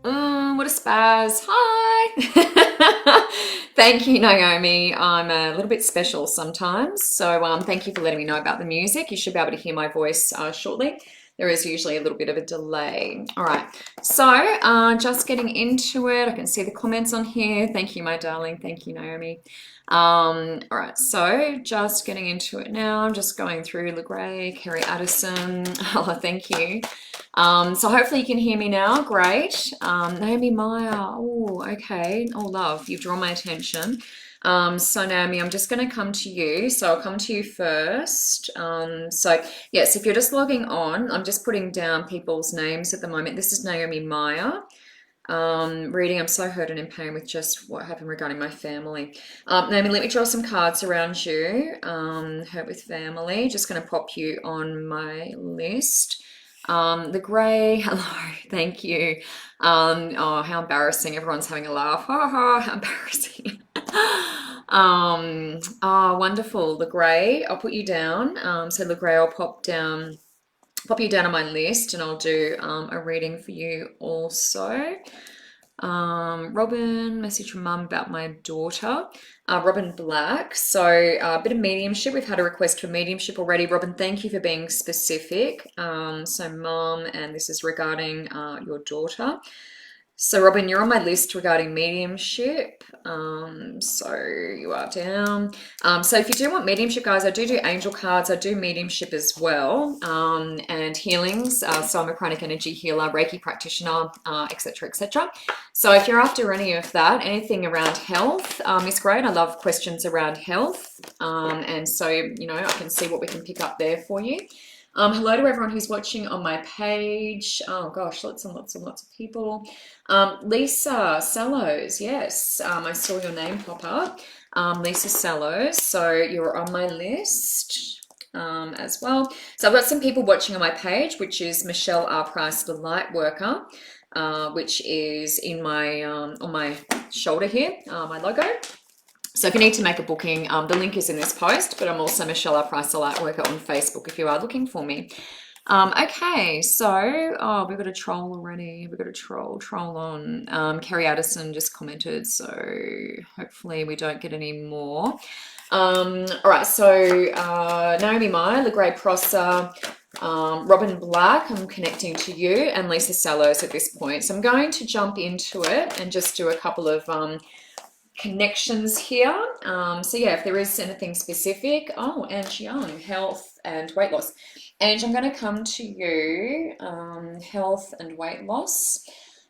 What a spaz. Hi. Thank you, Naomi. I'm a little bit special sometimes. So thank you for letting me know about the music. You should be able to hear my voice shortly. There is usually a little bit of a delay. All right. So just getting into it. I can see the comments on here. Thank you, my darling. Thank you, Naomi. All right. So just getting into it now. I'm just going through LeGray, Kerry Addison. Oh, thank you. So hopefully you can hear me now. Great. Naomi Meyer. Oh, okay. Oh, love, you've drawn my attention. So Naomi, I'm just going to come to you. So I'll come to you first. So yes, if you're just logging on, I'm just putting down people's names at the moment. This is Naomi Meyer. Reading, I'm so hurt and in pain with just what happened regarding my family. Naomi, let me draw some cards around you. Hurt with family. Just going to pop you on my list. The grey, hello, thank you. Oh, how embarrassing. Everyone's having a laugh. Ha ha, how embarrassing. Oh, wonderful. The grey, I'll put you down. So the grey, I'll pop you down on my list and I'll do a reading for you also. Robin, message from mum about my daughter. Robin Black. So a bit of mediumship. We've had a request for mediumship already. Robin, thank you for being specific. So mum, and this is regarding your daughter. So Robin, you're on my list regarding mediumship. So you are down. So if you do want mediumship, guys, I do angel cards. I do mediumship as well, and healings. So I'm a chronic energy healer, Reiki practitioner, etc., etc. So if you're after any of that, anything around health is great. I love questions around health, and so I can see what we can pick up there for you. Hello to everyone who's watching on my page. Oh gosh, lots and lots and lots of people. Lisa Sellows, yes, I saw your name pop up. Lisa Sellows, so you're on my list as well. So I've got some people watching on my page, which is Michelle R. Price, the light worker, which is in my on my shoulder here, my logo. So if you need to make a booking, the link is in this post, but I'm also Michelle R. Price, the light worker on Facebook if you are looking for me. Okay, so we've got a troll already. We've got a troll on. Kerry Addison just commented, so hopefully we don't get any more. All right, so Naomi Meyer, LeGray Prosser, Robin Black, I'm connecting to you, and Lisa Sellows at this point. So I'm going to jump into it and just do a couple of connections here. So yeah, if there is anything specific, Ange Young, health and weight loss. Ange, I'm going to come to you, health and weight loss.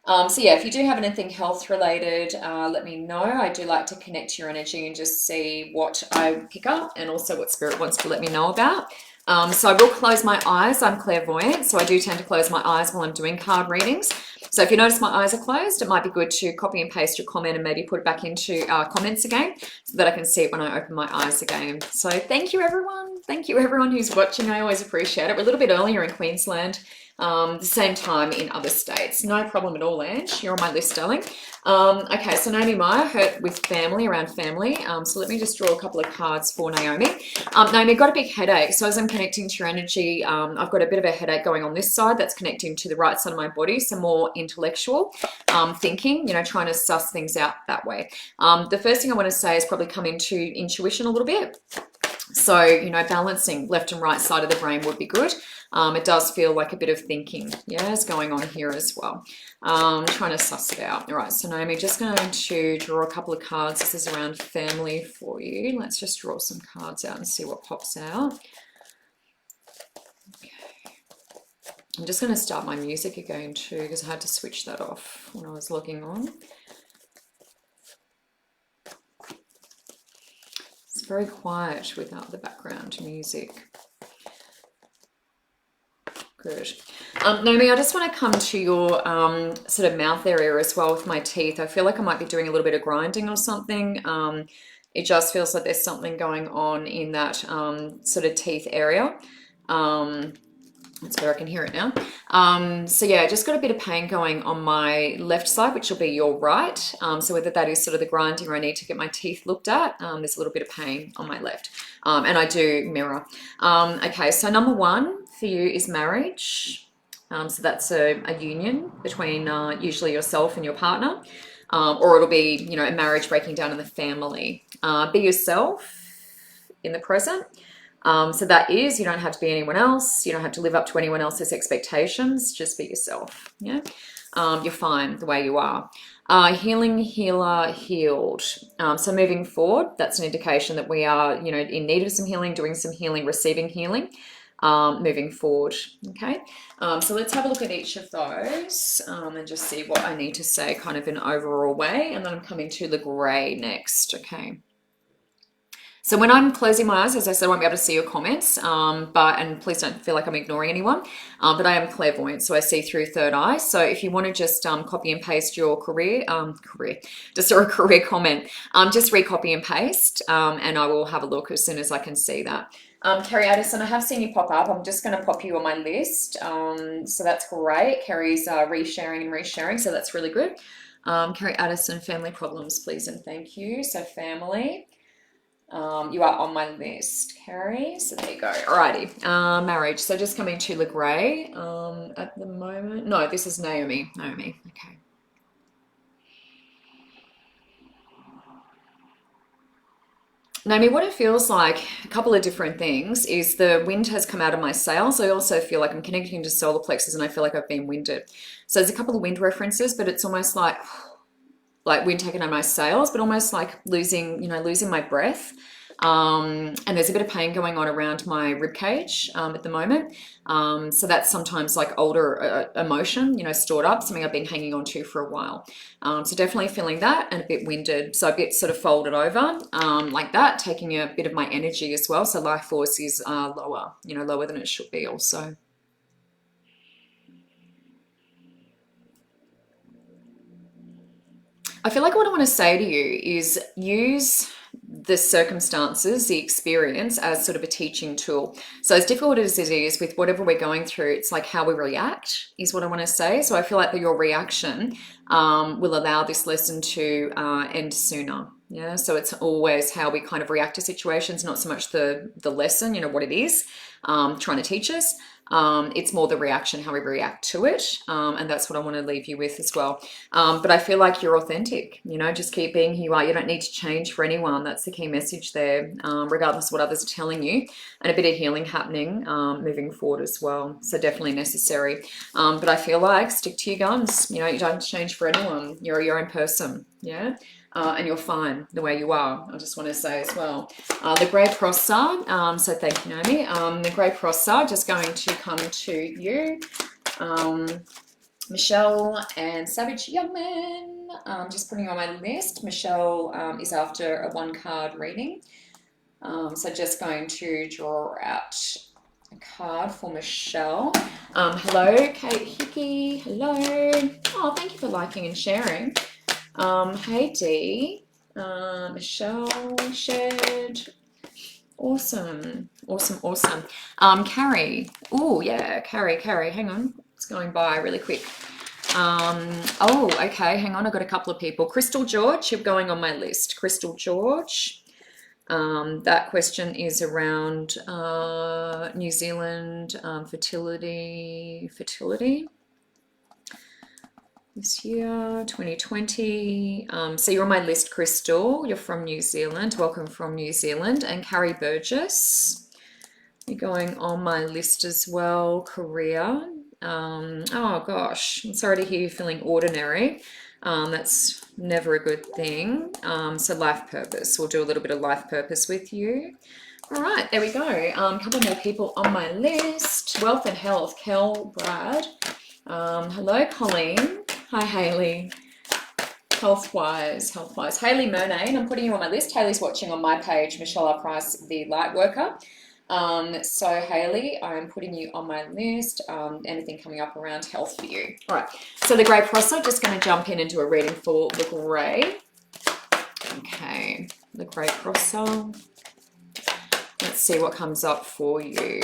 So yeah, if you do have anything health related, let me know. I do like to connect to your energy and just see what I pick up and also what spirit wants to let me know about. So I will close my eyes. I'm clairvoyant, so I do tend to close my eyes while I'm doing card readings. So if you notice my eyes are closed, it might be good to copy and paste your comment and maybe put it back into comments again so that I can see it when I open my eyes again. So thank you, everyone. Thank you, everyone who's watching. I always appreciate it. We're a little bit earlier in Queensland, the same time in other states. No problem at all, Ange. You're on my list, darling. Okay, so Naomi Meyer, hurt with family, around family. So let me just draw a couple of cards for Naomi. Naomi, got a big headache. So as I'm connecting to your energy, I've got a bit of a headache going on this side that's connecting to the right side of my body. So more intellectual thinking, trying to suss things out that way. The first thing I want to say is probably come into intuition a little bit. So, balancing left and right side of the brain would be good. It does feel like a bit of thinking, is going on here as well. Trying to suss it out. All right, so Naomi, just going to draw a couple of cards. This is around family for you. Let's just draw some cards out and see what pops out. Okay. I'm just going to start my music again too because I had to switch that off when I was logging on. It's very quiet without the background music. Good. Naomi, I just want to come to your sort of mouth area as well with my teeth. I feel like I might be doing a little bit of grinding or something. It just feels like there's something going on in that sort of teeth area. That's better, I can hear it now. So yeah, just got a bit of pain going on my left side, which will be your right. So whether that is sort of the grinding or I need to get my teeth looked at, there's a little bit of pain on my left. And I do mirror. Okay, so number one for you is marriage. So that's a union between usually yourself and your partner, or it'll be, you know, a marriage breaking down in the family. Be yourself in the present. So that is, you don't have to be anyone else. You don't have to live up to anyone else's expectations. Just be yourself. Yeah. You're fine the way you are. Healing, healer, healed. So moving forward, that's an indication that we are, you know, in need of some healing, doing some healing, receiving healing, moving forward. Okay. So let's have a look at each of those and just see what I need to say kind of in an overall way. And then I'm coming to the grey next. Okay. So when I'm closing my eyes, as I said, I won't be able to see your comments, and please don't feel like I'm ignoring anyone, but I am clairvoyant, so I see through third eye. So if you want to just copy and paste your career comment, just re-copy and paste, and I will have a look as soon as I can see that. Kerry Addison, I have seen you pop up. I'm just going to pop you on my list. So that's great. Kerry's resharing and resharing, so that's really good. Kerry Addison, family problems, please and thank you. So family. You are on my list, Carrie. So there you go. Alrighty. Marriage. So just coming to the grey at the moment. No, this is Naomi. Naomi. Okay. Naomi, what it feels like, a couple of different things, is the wind has come out of my sails. I also feel like I'm connecting to solar plexus and I feel like I've been winded. So there's a couple of wind references, but it's almost like wind taken out of my sails, but almost like losing my breath. And there's a bit of pain going on around my rib cage at the moment. So that's sometimes like older emotion, you know, stored up, something I've been hanging on to for a while. So definitely feeling that and a bit winded. So a bit sort of folded over like that, taking a bit of my energy as well. So life force is lower, you know, lower than it should be also. I feel like what I want to say to you is use the circumstances, the experience as sort of a teaching tool. So as difficult as it is with whatever we're going through, it's like how we react is what I want to say. So I feel like that your reaction will allow this lesson to end sooner. Yeah, so it's always how we kind of react to situations, not so much the lesson, you know, what it is trying to teach us. It's more the reaction, how we react to it. And that's what I want to leave you with as well. But I feel like you're authentic, you know, just keep being who you are. You don't need to change for anyone. That's the key message there, regardless of what others are telling you. And a bit of healing happening moving forward as well. So definitely necessary. But I feel like stick to your guns. You know, you don't change for anyone. You're your own person. Yeah. And you're fine the way you are, I just want to say as well. The grey crosser, so thank you, Naomi. The grey crosser, just going to come to you. Michelle and Savage Young Man, just putting you on my list. Michelle is after a 1-card reading. So just going to draw out a card for Michelle. Hello, Kate Hickey. Hello. Oh, thank you for liking and sharing. Hey Dee, Michelle, Shed, awesome. Carrie, oh yeah, Carrie, hang on, it's going by really quick. Oh, okay, hang on, I've got a couple of people. Crystal George, you're going on my list. Crystal George, that question is around New Zealand fertility. This year, 2020. So you're on my list, Crystal. You're from New Zealand. Welcome from New Zealand. And Carrie Burgess, you're going on my list as well. Korea. Oh gosh, I'm sorry to hear you feeling ordinary. That's never a good thing. So life purpose. We'll do a little bit of life purpose with you. All right, there we go. A couple more people on my list. Wealth and health. Kel, Brad. Hello, Colleen. Hi, Hayley. Health-wise. Hayley Murnane, I'm putting you on my list. Hayley's watching on my page, Michelle R. Price, the light worker. So Hayley, I'm putting you on my list. Anything coming up around health for you. All right, so the grey crosser, just going to jump in and do a reading for the grey. Okay, the grey crosser. Let's see what comes up for you.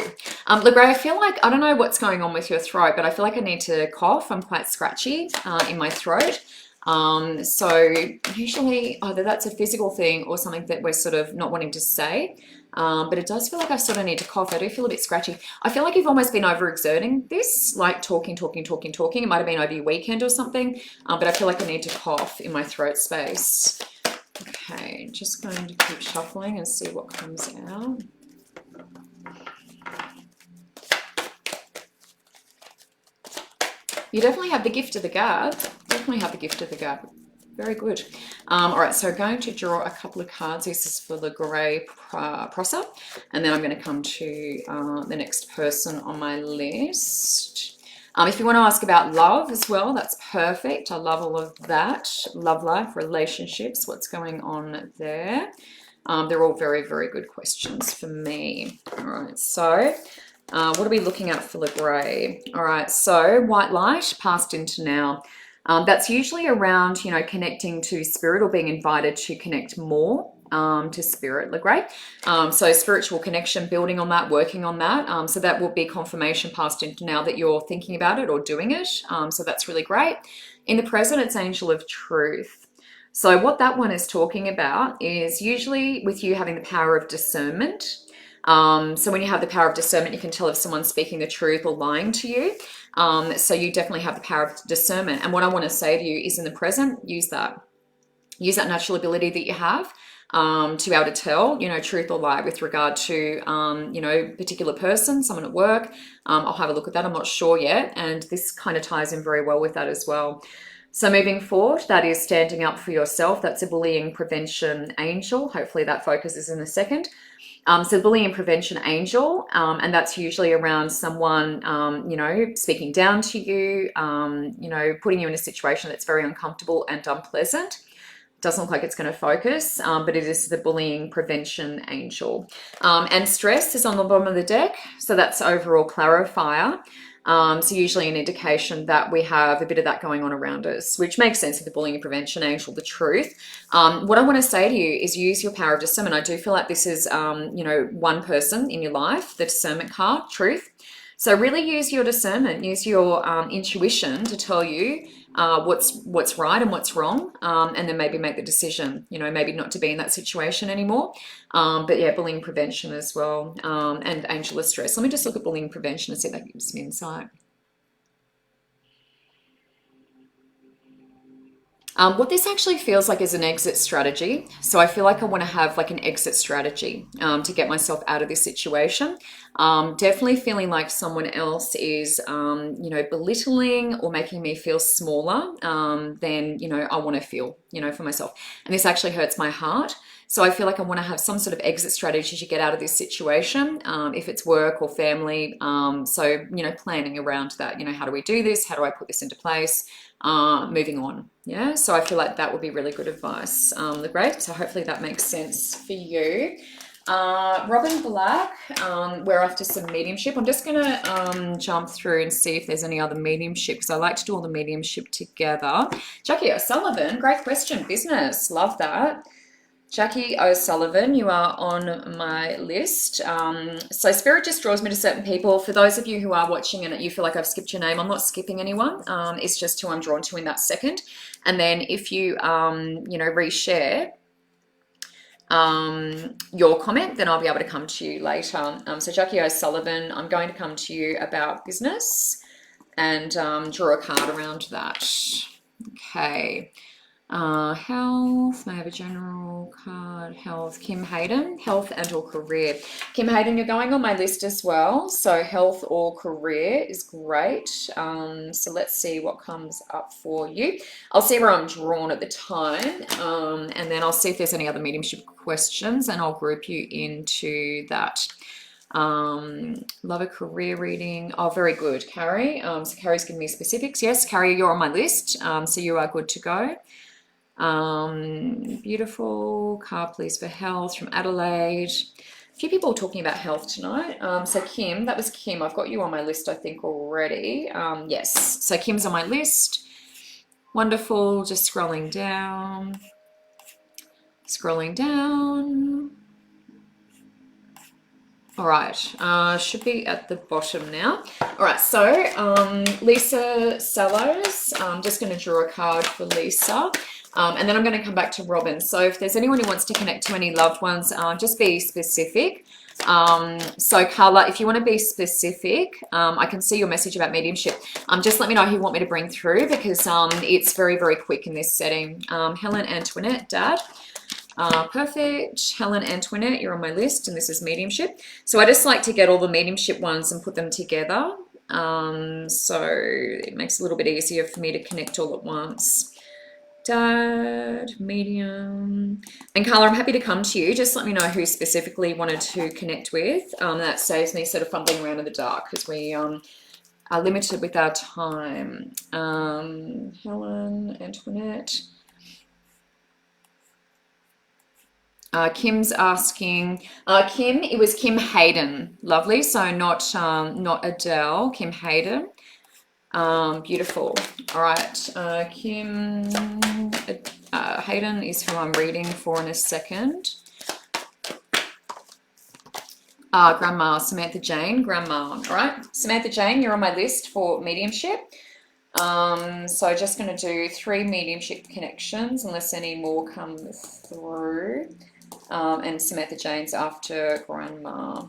Look, I feel like, I don't know what's going on with your throat, but I feel like I need to cough. I'm quite scratchy in my throat. So usually either that's a physical thing or something that we're sort of not wanting to say. But it does feel like I sort of need to cough. I do feel a bit scratchy. I feel like you've almost been overexerting this, like talking. It might have been over your weekend or something, but I feel like I need to cough in my throat space. Okay, just going to keep shuffling and see what comes out. You definitely have the gift of the gab. Definitely have the gift of the gab. Very good. All right, so I'm going to draw a couple of cards. This is for the grey prosser, and then I'm going to come to the next person on my list. If you want to ask about love as well, that's perfect. I love all of that. Love life, relationships, what's going on there. They're all very, very good questions for me. All right, so what are we looking at for the grey? All right, so white light, past into now. That's usually around, you know, connecting to spirit or being invited to connect more to spirit, the grey. So spiritual connection, building on that, working on that. So that will be confirmation past into now that you're thinking about it or doing it. So that's really great. In the present, it's angel of truth. So what that one is talking about is usually with you having the power of discernment. So when you have the power of discernment, you can tell if someone's speaking the truth or lying to you. So you definitely have the power of discernment. And what I want to say to you is in the present, use that. Use that natural ability that you have to be able to tell, you know, truth or lie with regard to, you know, particular person, someone at work. I'll have a look at that. I'm not sure yet. And this kind of ties in very well with that as well. So moving forward, that is standing up for yourself. That's a bullying prevention angel. Hopefully that focuses in a second. So bullying prevention angel, and that's usually around someone, you know, speaking down to you, you know, putting you in a situation that's very uncomfortable and unpleasant. Doesn't look like it's going to focus, but it is the bullying prevention angel. And stress is on the bottom of the deck, so that's overall clarifier. So usually an indication that we have a bit of that going on around us, which makes sense with the bullying prevention angel, the truth. What I want to say to you is use your power of discernment. I do feel like this is, you know, one person in your life, the discernment card, truth. So really use your discernment, use your intuition to tell you what's right and what's wrong, and then maybe make the decision, you know, maybe not to be in that situation anymore. But yeah, bullying prevention as well, and angel of stress. Let me just look at bullying prevention and see if that gives me insight. What this actually feels like is an exit strategy. So I feel like I want to have like an exit strategy to get myself out of this situation. Definitely feeling like someone else is, you know, belittling or making me feel smaller than, you know, I want to feel, you know, for myself. And this actually hurts my heart. So I feel like I want to have some sort of exit strategy to get out of this situation, if it's work or family. So, you know, planning around that, you know, how do we do this? How do I put this into place? Moving on. Yeah, so I feel like that would be really good advice. Great. So hopefully that makes sense for you. Robin Black, we're after some mediumship. I'm just going to jump through and see if there's any other mediumship because I like to do all the mediumship together. Jackie O'Sullivan, great question. Business, love that. Jackie O'Sullivan, you are on my list. So Spirit just draws me to certain people. For those of you who are watching and you feel like I've skipped your name, I'm not skipping anyone. It's just who I'm drawn to in that second. And then if you, you know, reshare your comment, then I'll be able to come to you later. So Jackie O'Sullivan, I'm going to come to you about business and draw a card around that. Okay. Health, may I have a general card? Health, Kim Hayden, health and or career. Kim Hayden, you're going on my list as well. So health or career is great. So let's see what comes up for you. I'll see where I'm drawn at the time. And then I'll see if there's any other mediumship questions and I'll group you into that. Love a career reading. Oh, very good, Carrie. So Carrie's giving me specifics. Yes, Carrie, you're on my list. So you are good to go. Beautiful. Car please for health from Adelaide. A few people talking about health tonight. So Kim, that was Kim. I've got you on my list, I think, already. Yes. So Kim's on my list. Wonderful. Just scrolling down. Scrolling down. All right, should be at the bottom now. All right, so Lisa Sallows, I'm just going to draw a card for Lisa. And then I'm going to come back to Robin. So if there's anyone who wants to connect to any loved ones, just be specific. So Carla, if you want to be specific, I can see your message about mediumship. Just let me know who you want me to bring through, because it's very, very quick in this setting. Helen Antoinette, Dad. Perfect. Helen Antoinette, you're on my list, and this is mediumship. So I just like to get all the mediumship ones and put them together. So it makes it a little bit easier for me to connect all at once. Dad, medium. And Carla, I'm happy to come to you. Just let me know who specifically wanted to connect with. That saves me sort of fumbling around in the dark, because we are limited with our time. Helen Antoinette. Kim's asking, Kim, it was Kim Hayden, lovely. So not Adele, Kim Hayden. Beautiful. All right, Kim Hayden is who I'm reading for in a second. Grandma, Samantha Jane, Grandma. All right, Samantha Jane, you're on my list for mediumship. So just going to do 3 mediumship connections, unless any more come through. And Samantha Jane's after Grandma.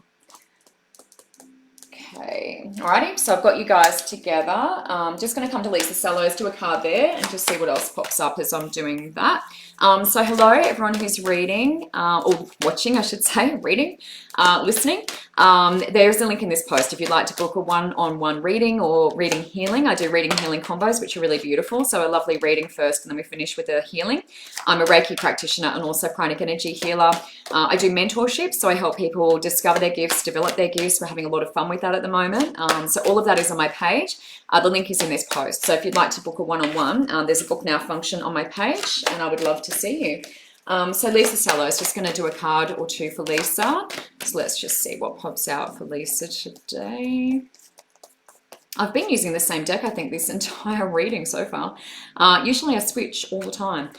Okay, alrighty, so I've got you guys together. Just going to come to Lisa Sallows, do a card there, and just see what else pops up as I'm doing that. So hello, everyone who's reading, or watching, I should say, reading, listening. There's a link in this post if you'd like to book a one-on-one reading or reading healing. I do reading healing combos, which are really beautiful. So a lovely reading first, and then we finish with a healing. I'm a Reiki practitioner and also pranic energy healer. I do mentorship, so I help people discover their gifts, develop their gifts. We're having a lot of fun with that at the moment. So all of that is on my page. The link is in this post. So if you'd like to book a one-on-one, there's a book now function on my page, and I would love to see you. So Lisa Sallows, just going to do a card or two for Lisa. So let's just see what pops out for Lisa today. I've been using the same deck, I think, this entire reading so far. Usually I switch all the time.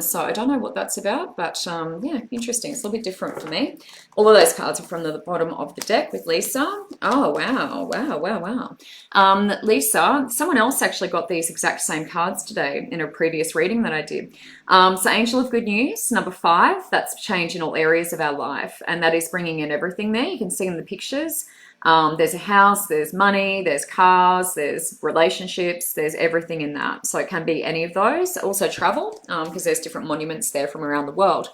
So I don't know what that's about, but yeah, interesting. It's a little bit different for me. All of those cards are from the bottom of the deck with Lisa. Oh, wow, wow, wow, wow. Lisa, someone else actually got these exact same cards today in a previous reading that I did. So Angel of Good News, number 5, that's change in all areas of our life. And that is bringing in everything there. You can see in the pictures. There's a house, there's money, there's cars, there's relationships, there's everything in that. So it can be any of those. Also travel, because there's different monuments there from around the world.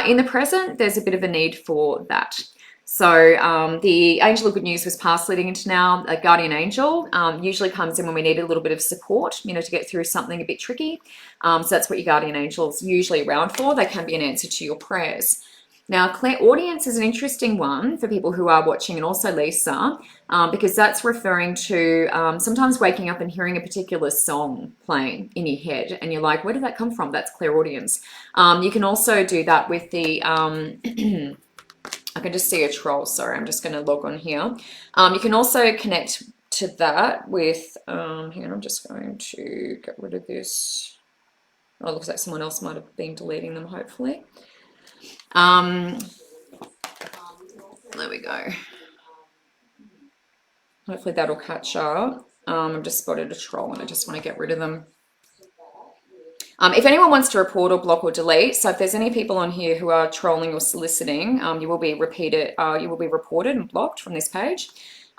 In the present, there's a bit of a need for that. So the Angel of Good News was past leading into now. A guardian angel usually comes in when we need a little bit of support, you know, to get through something a bit tricky. So that's what your guardian angel's usually around for. They can be an answer to your prayers. Now, clairaudience is an interesting one for people who are watching, and also Lisa, because that's referring to sometimes waking up and hearing a particular song playing in your head, and you're like, where did that come from? That's clairaudience. You can also do that with the... I can just see a troll. Sorry, I'm just going to log on here. You can also connect to that with... hang on, I'm just going to get rid of this. Oh, it looks like someone else might have been deleting them, hopefully. There we go. Hopefully that'll catch up. I've just spotted a troll and I just want to get rid of them. If anyone wants to report or block or delete, so if there's any people on here who are trolling or soliciting, you will be reported and blocked from this page.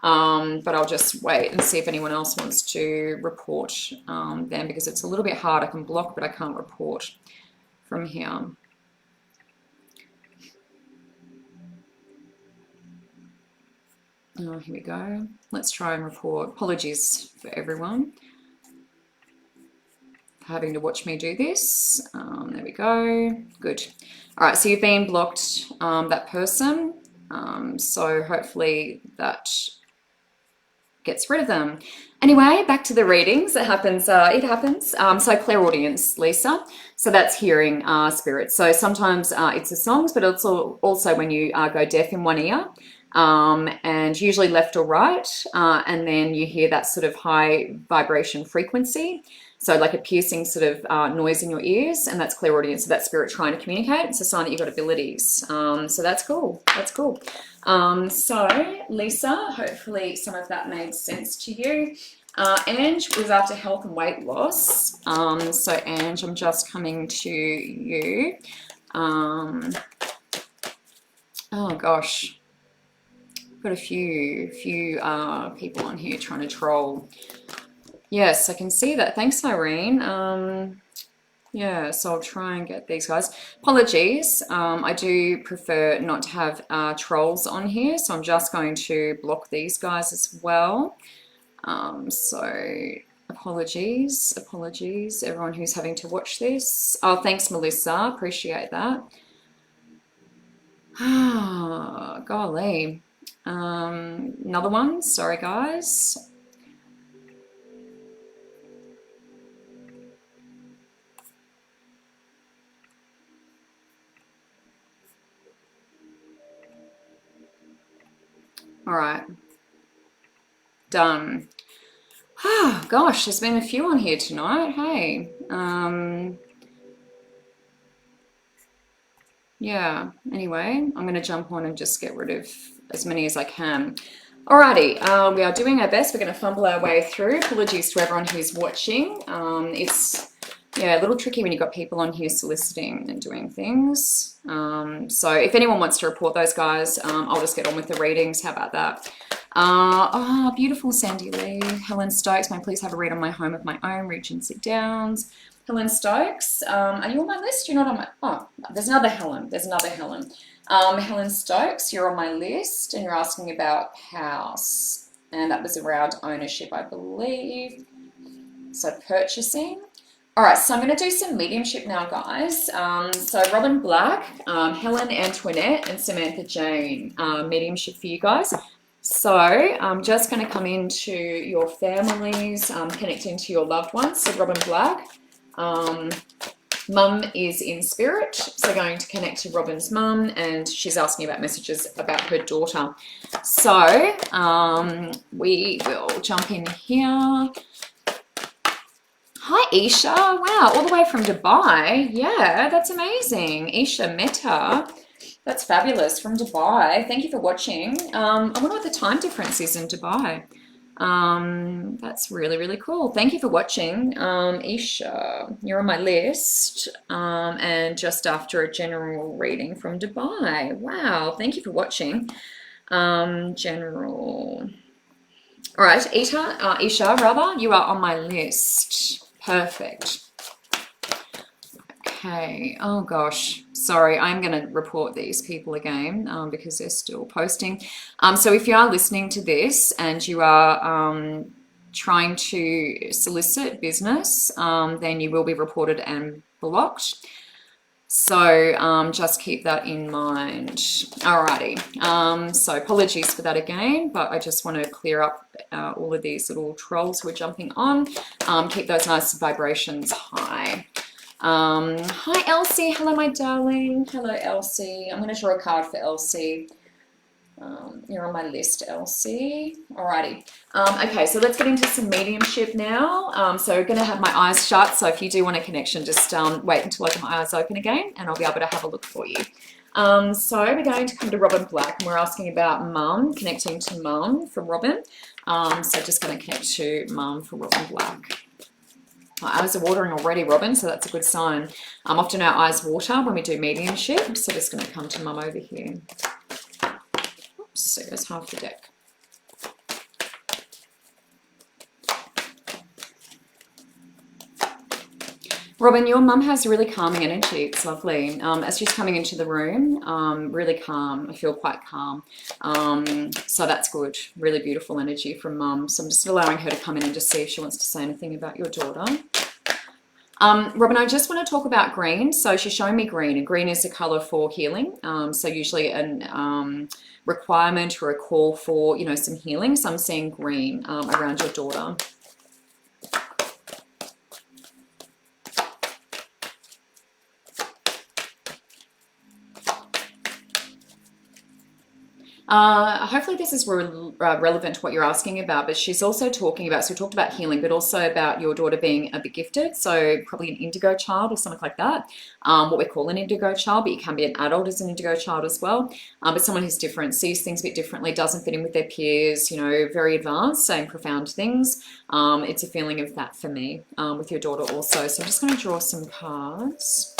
But I'll just wait and see if anyone else wants to report them, because it's a little bit hard. I can block, but I can't report from here. Oh, here we go. Let's try and report. Apologies for everyone for having to watch me do this. There we go. Good. All right, so you've been blocked, that person. So hopefully that gets rid of them. Anyway, back to the readings. It happens. So clairaudience, Lisa. So that's hearing spirits. So sometimes it's the songs, but it's also when you go deaf in one ear. and usually left or right, and then you hear that sort of high vibration frequency. So like a piercing sort of noise in your ears, and that's clairaudience, so that's spirit trying to communicate. It's a sign that you've got abilities. So that's cool. That's cool. So Lisa, hopefully some of that made sense to you. Ange was after health and weight loss. So Ange, I'm just coming to you. Oh gosh, got a few people on here trying to troll. Yes, I can see that. Thanks, Irene. Yeah, so I'll try and get these guys. Apologies. I do prefer not to have trolls on here, so I'm just going to block these guys as well. So apologies, everyone who's having to watch this. Oh, thanks, Melissa. Appreciate that. Ah, golly. Another one. Sorry, guys. All right. Done. Oh, gosh, there's been a few on here tonight. Hey. Yeah, anyway, I'm going to jump on and just get rid of as many as I can. Alrighty, we are doing our best. We're going to fumble our way through. Apologies to everyone who's watching. It's, yeah, a little tricky when you've got people on here soliciting and doing things. So if anyone wants to report those guys, I'll just get on with the readings. How about that? Oh, beautiful Sandy Lee. Helen Stokes, may I please have a read on my home of my own, Regency Downs. Helen Stokes, are you on my list? You're not on my, oh, there's another Helen. There's another Helen. Helen Stokes, you're on my list and you're asking about house. And that was around ownership, I believe. So purchasing. All right, so I'm going to do some mediumship now, guys. So Robin Black, Helen Antoinette, and Samantha Jane, mediumship for you guys. So I'm just going to come into your families, connecting to your loved ones. So Robin Black, mum is in spirit, so going to connect to Robin's mum, and she's asking about messages about her daughter. So we will jump in here. Hi, Isha. Wow, all the way from Dubai. Yeah, that's amazing. Isha Mehta. That's fabulous, from Dubai. Thank you for watching. I wonder what the time difference is in Dubai. That's really, really cool. Thank you for watching. Isha, you're on my list. And just after a general reading from Dubai. Wow, thank you for watching. General. All right, Isha, rather, you are on my list. Perfect. Okay. Oh gosh. Sorry, I'm going to report these people again because they're still posting. So if you are listening to this and you are trying to solicit business, then you will be reported and blocked. So just keep that in mind. Alrighty. So apologies for that again, but I just want to clear up all of these little trolls who are jumping on. Keep those nice vibrations high. Hi, Elsie. Hello, my darling. Hello, Elsie. I'm going to draw a card for Elsie. You're on my list, Elsie. Alrighty. Okay, so let's get into some mediumship now. So we're going to have my eyes shut. So if you do want a connection, just wait until I get my eyes open again, and I'll be able to have a look for you. So we're going to come to Robin Black, and we're asking about mum, connecting to mum for Robin. So just going to connect to mum for Robin Black. My eyes are watering already, Robin, so that's a good sign. Often our eyes water when we do mediumship, so just going to come to mum over here. Oops, so there's half the deck. Robin, your mum has really calming energy. It's lovely. As she's coming into the room, really calm. I feel quite calm. So that's good. Really beautiful energy from mum. So I'm just allowing her to come in and just see if she wants to say anything about your daughter. Robin, I just want to talk about green. So she's showing me green, and green is a colour for healing. So usually an requirement or a call for, you know, some healing. So I'm seeing green around your daughter. Hopefully this is relevant to what you're asking about, but she's also talking about, so we talked about healing, but also about your daughter being a bit gifted, so probably an indigo child or something like that, what we call an indigo child, but you can be an adult as an indigo child as well, but someone who's different, sees things a bit differently, doesn't fit in with their peers, you know, very advanced, saying profound things. It's a feeling of that for me with your daughter also. So I'm just going to draw some cards.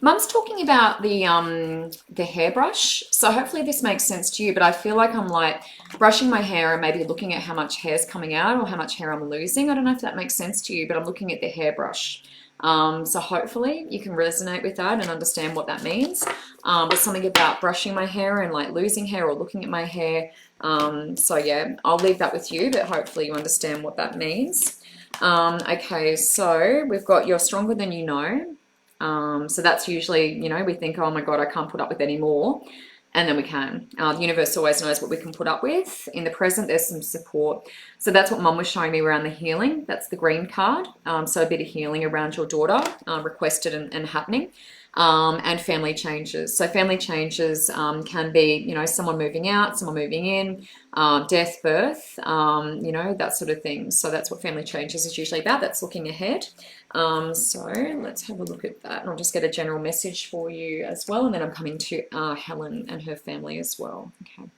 Mum's talking about the hairbrush, so hopefully this makes sense to you, but I feel like I'm like brushing my hair and maybe looking at how much hair's coming out or how much hair I'm losing. I don't know if that makes sense to you, but I'm looking at the hairbrush. So hopefully you can resonate with that and understand what that means. But something about brushing my hair and like losing hair or looking at my hair. So yeah, I'll leave that with you, but hopefully you understand what that means. Okay, so we've got you're stronger than you know. So that's usually, you know, we think, oh my God, I can't put up with any more. And then we can. The universe always knows what we can put up with. In the present, there's some support. So that's what Mum was showing me around the healing. That's the green card. So a bit of healing around your daughter, requested and happening. And family changes. So family changes can be, you know, someone moving out, someone moving in, death, birth, you know, that sort of thing. So that's what family changes is usually about. That's looking ahead. So let's have a look at that. And I'll just get a general message for you as well. And then I'm coming to Helen and her family as well. Okay.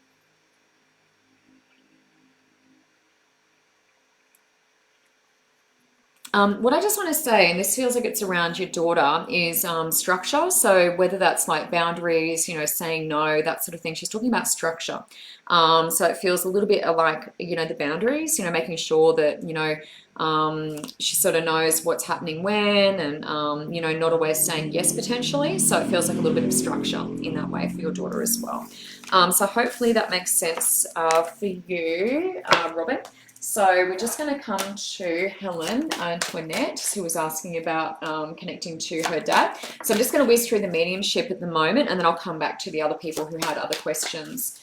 What I just want to say, and this feels like it's around your daughter, is structure. So whether that's like boundaries, you know, saying no, that sort of thing. She's talking about structure. So it feels a little bit like, you know, the boundaries, you know, making sure that, you know, she sort of knows what's happening when and, you know, not always saying yes potentially. So it feels like a little bit of structure in that way for your daughter as well. So hopefully that makes sense for you, Robin. So we're just going to come to Helen Antoinette, who was asking about connecting to her dad. So I'm just going to whiz through the mediumship at the moment, and then I'll come back to the other people who had other questions.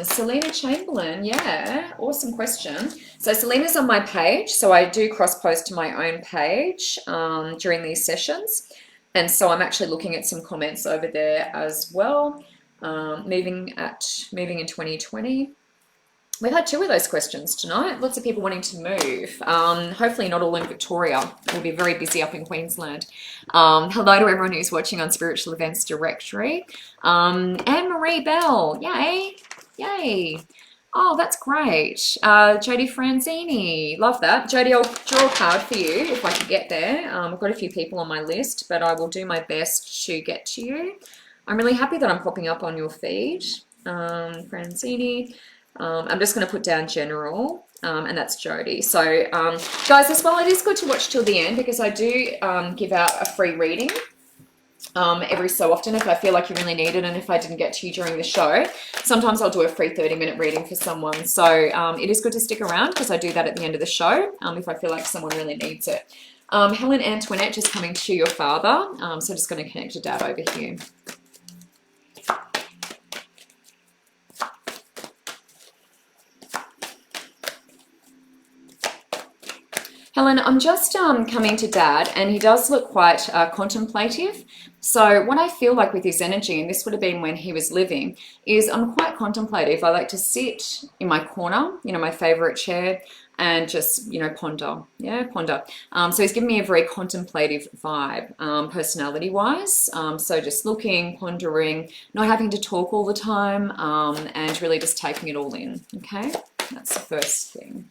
Selena Chamberlain, yeah, awesome question. So Selena's on my page, so I do cross-post to my own page during these sessions. And so I'm actually looking at some comments over there as well. Moving in 2020. We've had 2 of those questions tonight. Lots of people wanting to move. Hopefully not all in Victoria. We'll be very busy up in Queensland. Hello to everyone who's watching on Spiritual Events Directory. Anne-Marie Bell. Yay. Yay. Oh, that's great. Jodie Franzini. Love that. Jodie, I'll draw a card for you if I can get there. I've got a few people on my list, but I will do my best to get to you. I'm really happy that I'm popping up on your feed. Franzini. I'm just going to put down general, and that's Jodie. So, guys, as well, it is good to watch till the end because I do give out a free reading every so often if I feel like you really need it and if I didn't get to you during the show. Sometimes I'll do a free 30-minute reading for someone. So it is good to stick around because I do that at the end of the show if I feel like someone really needs it. Helen Antoinette, just coming to your father. So just going to connect to Dad over here. Helen, I'm just coming to Dad, and he does look quite contemplative. So what I feel like with his energy, and this would have been when he was living, is I'm quite contemplative. I like to sit in my corner, you know, my favorite chair, and just, you know, ponder. Yeah, ponder. So he's giving me a very contemplative vibe, personality-wise. So just looking, pondering, not having to talk all the time, and really just taking it all in. Okay, that's the first thing.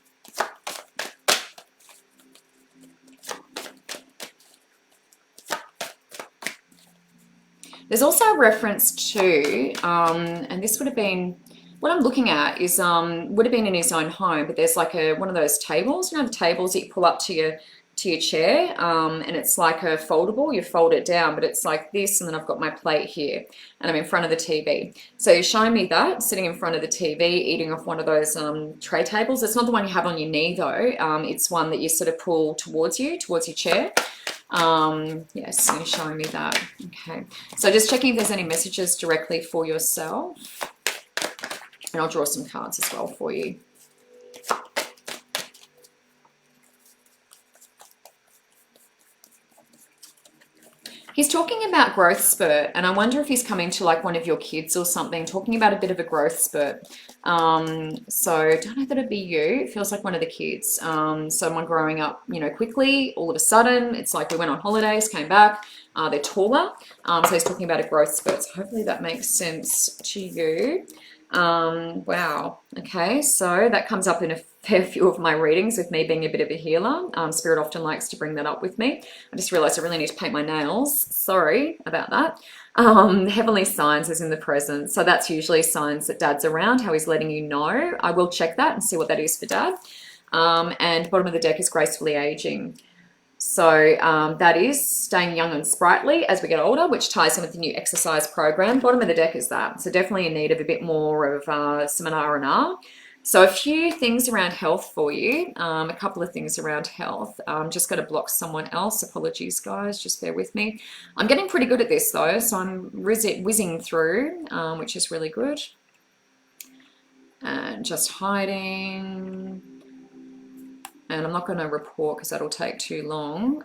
There's also a reference to, and this would have been, what I'm looking at is, would have been in his own home, but there's like one of those tables, you know, the tables that you pull up to your chair, and it's like a foldable, you fold it down, but it's like this, and then I've got my plate here, and I'm in front of the TV. So you're showing me that, sitting in front of the TV, eating off one of those tray tables. It's not the one you have on your knee though, it's one that you sort of pull towards your chair. Yes, you're showing me that. Okay, so just checking if there's any messages directly for yourself, and I'll draw some cards as well for you. He's talking about growth spurt, and I wonder if he's coming to like one of your kids or something, talking about a bit of a growth spurt. So don't know that it'd be you. It feels like one of the kids. Someone growing up, you know, quickly, all of a sudden. It's like we went on holidays, came back, they're taller. So he's talking about a growth spurt. So hopefully that makes sense to you. Wow. Okay, so that comes up in a fair few of my readings with me being a bit of a healer. Spirit often likes to bring that up with me. I just realized I really need to paint my nails. Sorry about that. Heavenly signs is in the present. So that's usually signs that Dad's around, how he's letting you know. I will check that and see what that is for Dad. And bottom of the deck is gracefully aging. So that is staying young and sprightly as we get older, which ties in with the new exercise program. Bottom of the deck is that. So definitely in need of a bit more of some R&R. So a few things around health for you, a couple of things around health. Just got to block someone else. Apologies, guys. Just bear with me. I'm getting pretty good at this, though, so I'm whizzing through, which is really good. And just hiding. And I'm not going to report because that'll take too long,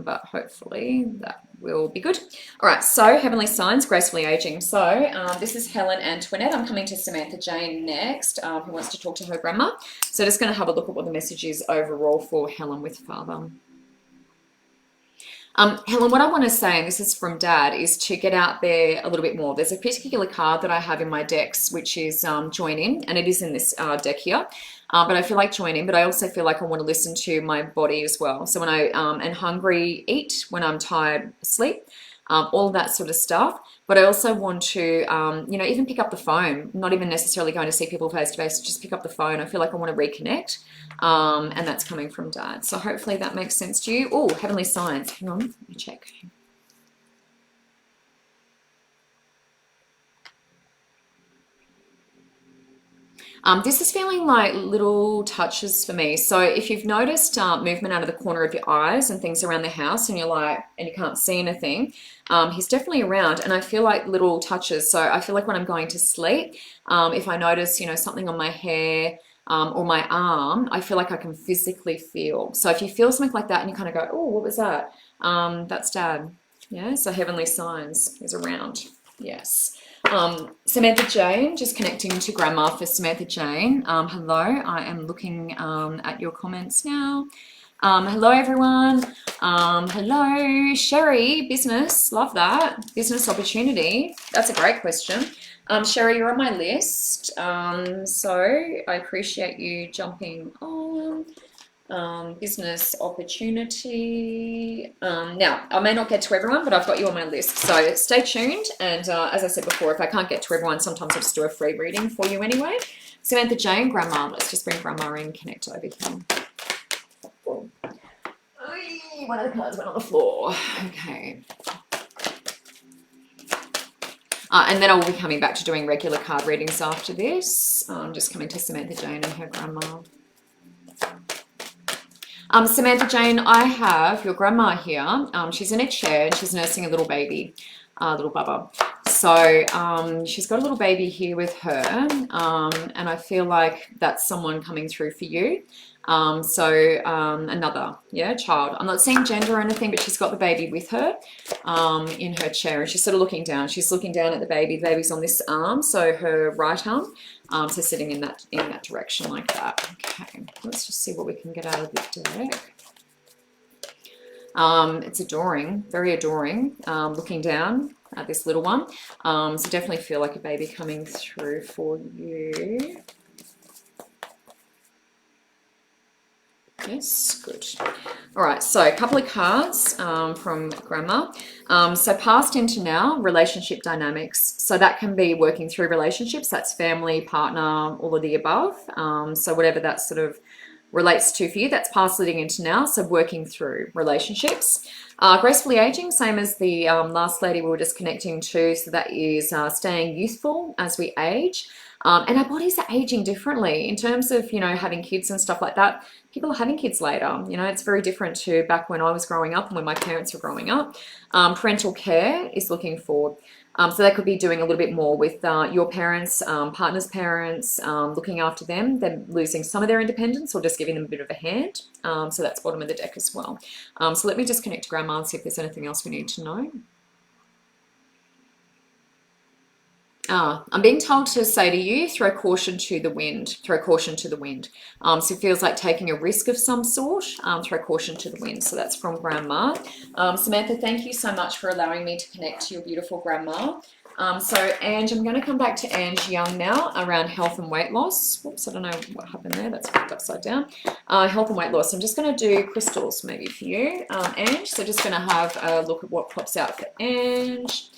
but hopefully that will be good. All right, so Heavenly Signs, Gracefully Aging. So this is Helen Antoinette. I'm coming to Samantha Jane next, who wants to talk to her grandma. So just going to have a look at what the message is overall for Helen with Father. Helen, what I want to say, and this is from Dad, is to get out there a little bit more. There's a particular card that I have in my decks, which is Join In, and it is in this deck here. But I feel like join in, but I also feel like I want to listen to my body as well. So when I am hungry, eat. When I'm tired, sleep. All that sort of stuff. But I also want to, you know, even pick up the phone. Not even necessarily going to see people face to face, just pick up the phone. I feel like I want to reconnect. And that's coming from Dad. So hopefully that makes sense to you. Oh, Heavenly Signs. Hang on, let me check. This is feeling like little touches for me. So if you've noticed movement out of the corner of your eyes and things around the house and you're like, and you can't see anything, he's definitely around. And I feel like little touches. So I feel like when I'm going to sleep, if I notice, you know, something on my hair or my arm, I feel like I can physically feel. So if you feel something like that and you kind of go, oh, what was that? That's Dad. Yeah, so Heavenly Signs is around. Yes. Samantha Jane, just connecting to Grandma for Samantha Jane. Hello, I am looking at your comments now. Hello, everyone. Hello, Sherry, business. Love that. Business opportunity. That's a great question. Sherry, you're on my list. So I appreciate you jumping on. Business opportunity. Now, I may not get to everyone, but I've got you on my list. So stay tuned. And as I said before, if I can't get to everyone, sometimes I'll just do a free reading for you anyway. Samantha Jane, Grandma. Let's just bring Grandma in, connect over here. One of the cards went on the floor. Okay. And then I will be coming back to doing regular card readings after this. I'm just coming to Samantha Jane and her grandma. Samantha Jane, I have your grandma here. She's in a chair and she's nursing a little baby, little bubba. So she's got a little baby here with her, and I feel like that's someone coming through for you. Another, yeah, child. I'm not seeing gender or anything, but she's got the baby with her in her chair, and she's sort of looking down. She's looking down at the baby. The baby's on this arm, so her right arm. So sitting in that direction like that. Okay, let's just see what we can get out of the deck. It's adoring, very adoring, looking down at this little one. So definitely feel like a baby coming through for you. Yes, good. All right, so a couple of cards from Grandma. So past into now, relationship dynamics. So that can be working through relationships. That's family, partner, all of the above. So whatever that sort of relates to for you, that's past leading into now. So working through relationships. Gracefully aging, same as the last lady we were just connecting to. So that is staying youthful as we age. And our bodies are aging differently in terms of, you know, having kids and stuff like that. People are having kids later. You know, it's very different to back when I was growing up and when my parents were growing up. Parental care is looking forward. So that could be doing a little bit more with your parents, partner's parents, looking after them, losing some of their independence or just giving them a bit of a hand. So that's bottom of the deck as well. So let me just connect to Grandma and see if there's anything else we need to know. I'm being told to say to you, throw caution to the wind. Throw caution to the wind. So it feels like taking a risk of some sort. Throw caution to the wind. So that's from Grandma. Samantha, thank you so much for allowing me to connect to your beautiful Grandma. So Ange, I'm going to come back to Ange Young now around health and weight loss. Whoops, I don't know what happened there. That's flipped upside down. Health and weight loss. I'm just going to do crystals maybe for you, Ange. So just going to have a look at what pops out for Ange.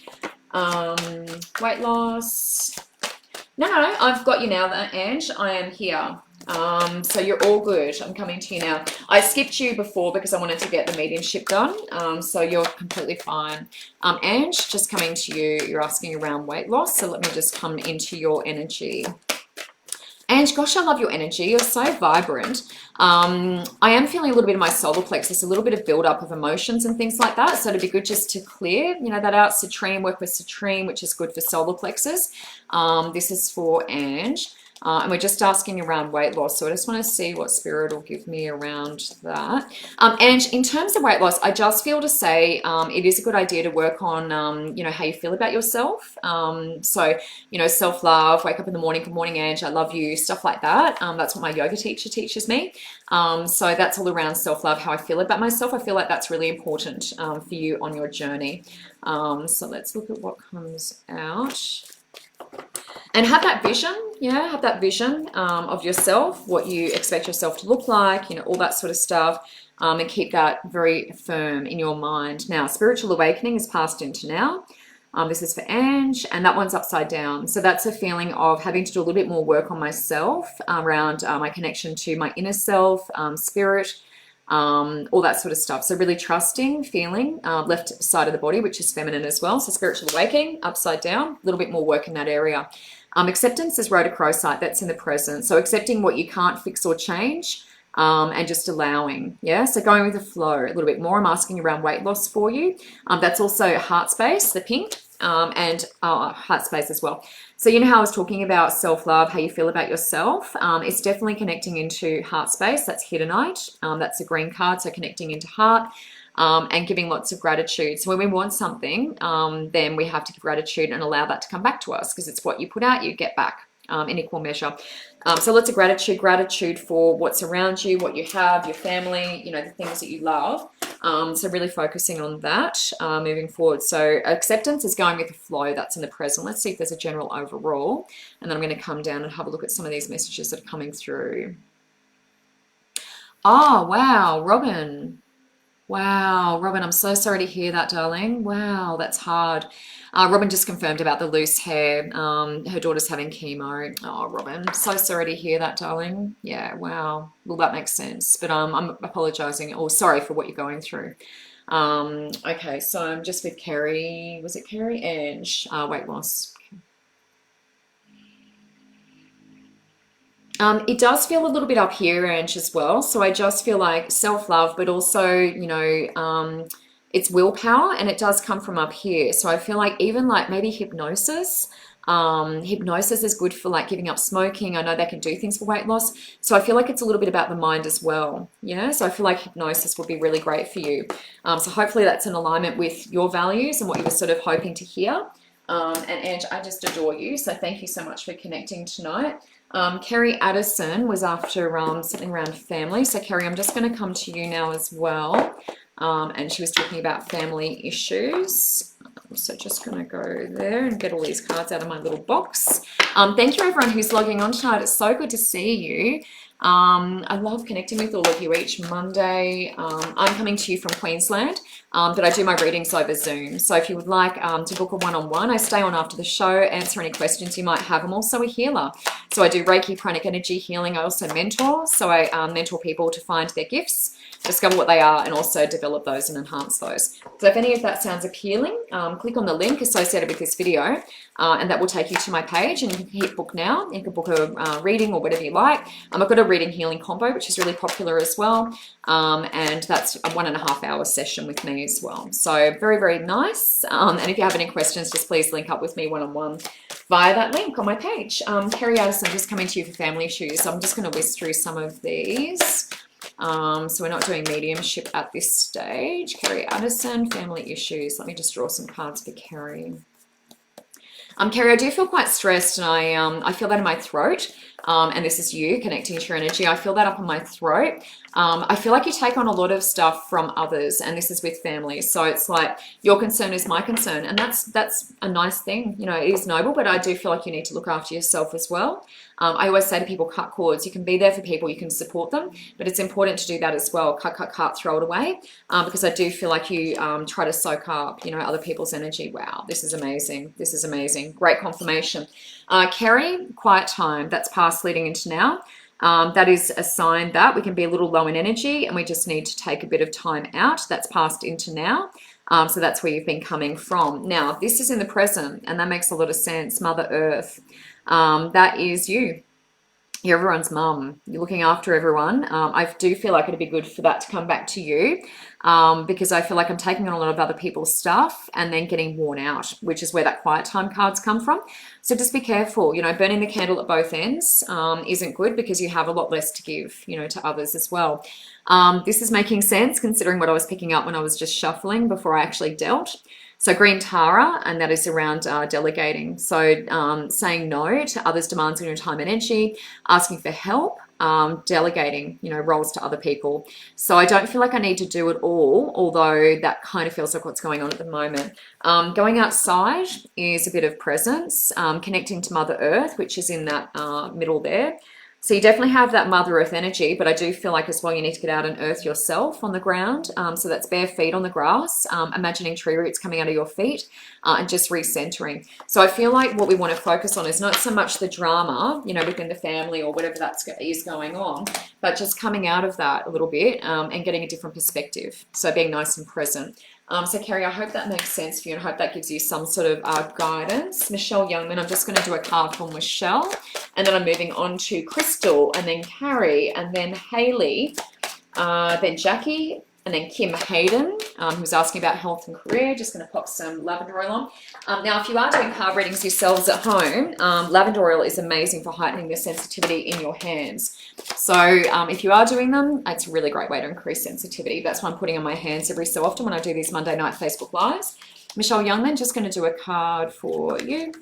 Weight loss. No, I've got you now, Ange. I am here. So you're all good. I'm coming to you now. I skipped you before because I wanted to get the mediumship done. So you're completely fine. Ange, just coming to you. You're asking around weight loss. So let me just come into your energy. Ange, gosh, I love your energy. You're so vibrant. I am feeling a little bit of my solar plexus, a little bit of build-up of emotions and things like that. So it'd be good just to clear, that out. Citrine, work with citrine, which is good for solar plexus. This is for Ange. And we're just asking around weight loss. So I just want to see what spirit will give me around that. And in terms of weight loss, I just feel to say it is a good idea to work on, how you feel about yourself. So, self-love, wake up in the morning, good morning, Ange, I love you, stuff like that. That's what my yoga teacher teaches me. So that's all around self-love, how I feel about myself. I feel like that's really important for you on your journey. So let's look at what comes out. And have that vision, have that vision of yourself, what you expect yourself to look like, all that sort of stuff, and keep that very firm in your mind. Now, spiritual awakening is passed into now. This is for Ange, and that one's upside down. So that's a feeling of having to do a little bit more work on myself around my connection to my inner self, spirit, all that sort of stuff. So really trusting, feeling, left side of the body, which is feminine as well. So spiritual awakening, upside down, a little bit more work in that area. Acceptance is rhodochrosite, that's in the present. So accepting what you can't fix or change, and just allowing. So going with the flow a little bit more. I'm asking around weight loss for you. That's also heart space, the pink, and heart space as well. So how I was talking about self-love, how you feel about yourself. It's definitely connecting into heart space. That's Hiddenite. That's a green card, so connecting into heart. And giving lots of gratitude. So when we want something, then we have to give gratitude and allow that to come back to us, because it's what you put out, you get back in equal measure. So lots of gratitude for what's around you, what you have, your family, the things that you love. So really focusing on that moving forward. So acceptance is going with the flow, that's in the present. Let's see if there's a general overall. And then I'm going to come down and have a look at some of these messages that are coming through. Oh, wow, Robin. Wow, Robin, I'm so sorry to hear that, darling. Wow, that's hard. Robin just confirmed about the loose hair. Her daughter's having chemo. Oh, Robin, so sorry to hear that, darling. Yeah, wow. Well, that makes sense. But I'm apologizing or sorry for what you're going through. Okay, so I'm just with Kerry. Was it Kerry? Ange, weight loss. It does feel a little bit up here, Ange, as well. So I just feel like self-love, but also, it's willpower, and it does come from up here. So I feel like even like maybe hypnosis. Hypnosis is good for like giving up smoking. I know they can do things for weight loss. So I feel like it's a little bit about the mind as well. So I feel like hypnosis would be really great for you. So hopefully that's in alignment with your values and what you were sort of hoping to hear. And Ange, I just adore you. So thank you so much for connecting tonight. Kerry Addison was after something around family. So Kerry, I'm just going to come to you now as well. And she was talking about family issues. So just going to go there and get all these cards out of my little box. Thank you everyone who's logging on tonight. It's so good to see you. I love connecting with all of you each Monday. I'm coming to you from Queensland, but I do my readings over Zoom. So if you would like to book a one-on-one, I stay on after the show, answer any questions you might have. I'm also a healer. So I do Reiki, pranic energy healing. I also mentor. So I mentor people to find their gifts, discover what they are, and also develop those and enhance those. So if any of that sounds appealing, click on the link associated with this video, and that will take you to my page, and you can hit book now. You can book a reading or whatever you like. I've got a reading healing combo, which is really popular as well, and that's a 1.5 hour session with me as well. So very, very nice. And if you have any questions, just please link up with me one-on-one via that link on my page. Kerry Addison, just coming to you for family issues. So I'm just going to whisk through some of these. So we're not doing mediumship at this stage. Kerry Addison, family issues. Let me just draw some cards for Kerry. Kerry, I do feel quite stressed, and I feel that in my throat. And this is you connecting to your energy. I feel that up in my throat. I feel like you take on a lot of stuff from others, and this is with families. So it's like your concern is my concern, and that's a nice thing. You know, it is noble, but I do feel like you need to look after yourself as well. I always say to people, cut cords. You can be there for people, you can support them, but it's important to do that as well. Cut, throw it away, because I do feel like you try to soak up, you know, other people's energy. Wow, this is amazing. This is amazing. Great confirmation. Kerry, quiet time. That's past leading into now. That is a sign that we can be a little low in energy and we just need to take a bit of time out. That's past into now. So that's where you've been coming from. Now, this is in the present, and that makes a lot of sense. Mother Earth. That is you. You're everyone's mum. You're looking after everyone. I do feel like it'd be good for that to come back to you, because I feel like I'm taking on a lot of other people's stuff and then getting worn out, which is where that quiet time cards come from. So just be careful. You know, burning the candle at both ends isn't good, because you have a lot less to give, you know, to others as well. This is making sense considering what I was picking up when I was just shuffling before I actually dealt. So green Tara, and that is around delegating. So saying no to others' demands on your time and energy, asking for help, delegating, you know, roles to other people. So I don't feel like I need to do it all, although that kind of feels like what's going on at the moment. Going outside is a bit of presence, connecting to Mother Earth, which is in that middle there. So you definitely have that Mother Earth energy, but I do feel like as well you need to get out and earth yourself on the ground. So that's bare feet on the grass, imagining tree roots coming out of your feet, and just recentering. So I feel like what we want to focus on is not so much the drama, you know, within the family or whatever is going on, but just coming out of that a little bit and getting a different perspective. So being nice and present. So Kerry, I hope that makes sense for you, and I hope that gives you some sort of guidance. Michelle Youngman, I'm just going to do a card for Michelle, and then I'm moving on to Crystal, and then Carrie, and then Haley, then Jackie, and then Kim Hayden, who's asking about health and career. Just going to pop some lavender oil on. Now, if you are doing card readings yourselves at home, lavender oil is amazing for heightening the sensitivity in your hands. So if you are doing them, it's a really great way to increase sensitivity. That's why I'm putting on my hands every so often when I do these Monday night Facebook Lives. Michelle Youngman, just going to do a card for you.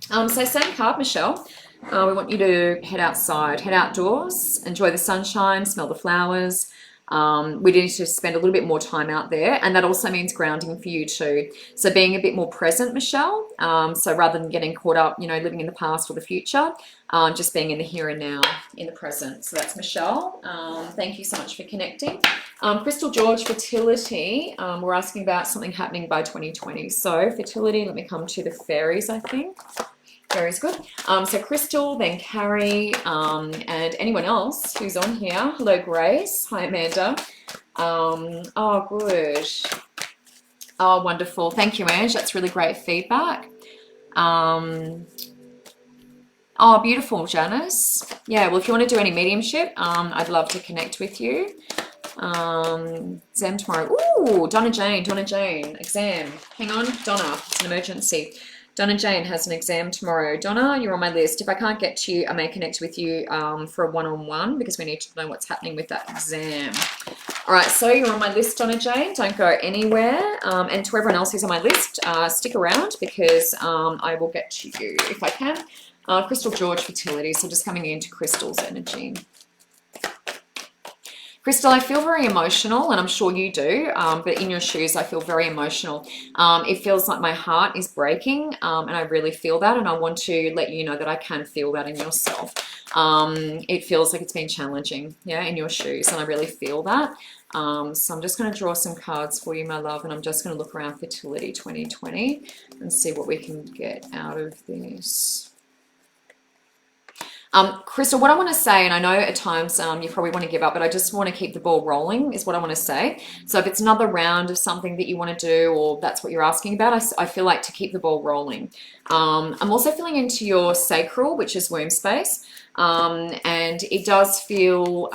So same card, Michelle. We want you to head outside, head outdoors, enjoy the sunshine, smell the flowers. We need to spend a little bit more time out there, and that also means grounding for you too. So being a bit more present, Michelle. So rather than getting caught up, you know, living in the past or the future, just being in the here and now, in the present. So that's Michelle. Thank you so much for connecting. Crystal George, fertility. We're asking about something happening by 2020. So fertility, let me come to the fairies, I think. Fairies, good. So Crystal, then Carrie, and anyone else who's on here. Hello, Grace. Hi, Amanda. Oh, good. Oh, wonderful. Thank you, Ange. That's really great feedback. Oh, beautiful, Janice. Yeah, well, if you want to do any mediumship, I'd love to connect with you. Exam tomorrow. Ooh, Donna Jane, exam. Hang on, Donna, it's an emergency. Donna Jane has an exam tomorrow. Donna, you're on my list. If I can't get to you, I may connect with you for a one-on-one, because we need to know what's happening with that exam. All right, so you're on my list, Donna Jane. Don't go anywhere. And to everyone else who's on my list, stick around, because I will get to you if I can. Crystal George, fertility. So just coming into Crystal's energy. Crystal, I feel very emotional, and I'm sure you do, but in your shoes, I feel very emotional. It feels like my heart is breaking, and I really feel that, and I want to let you know that I can feel that in yourself. It feels like it's been challenging, yeah, in your shoes, and I really feel that. So I'm just going to draw some cards for you, my love, and I'm just going to look around fertility 2020 and see what we can get out of this. Crystal, what I want to say, and I know at times you probably want to give up, but I just want to keep the ball rolling is what I want to say. So if it's another round of something that you want to do, or that's what you're asking about, I feel like to keep the ball rolling. I'm also feeling into your sacral, which is womb space, and it does feel...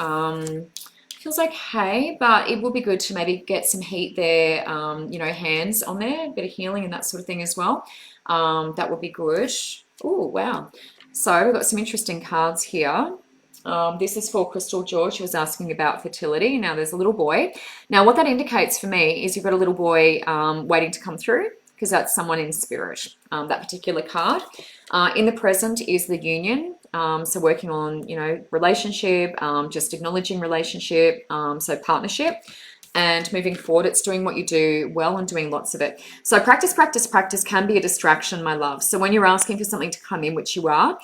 feels like hay, but it would be good to maybe get some heat there, you know, hands on there, a bit of healing and that sort of thing as well. That would be good. Oh, wow. So we've got some interesting cards here. This is for Crystal George, who was asking about fertility. Now there's a little boy. Now what that indicates for me is you've got a little boy waiting to come through. because that's someone in spirit, that particular card. In the present is the union. So working on, relationship, just acknowledging relationship, so partnership. And moving forward, it's doing what you do well and doing lots of it. So practice, practice, practice can be a distraction, my love. So when you're asking for something to come in, which you are,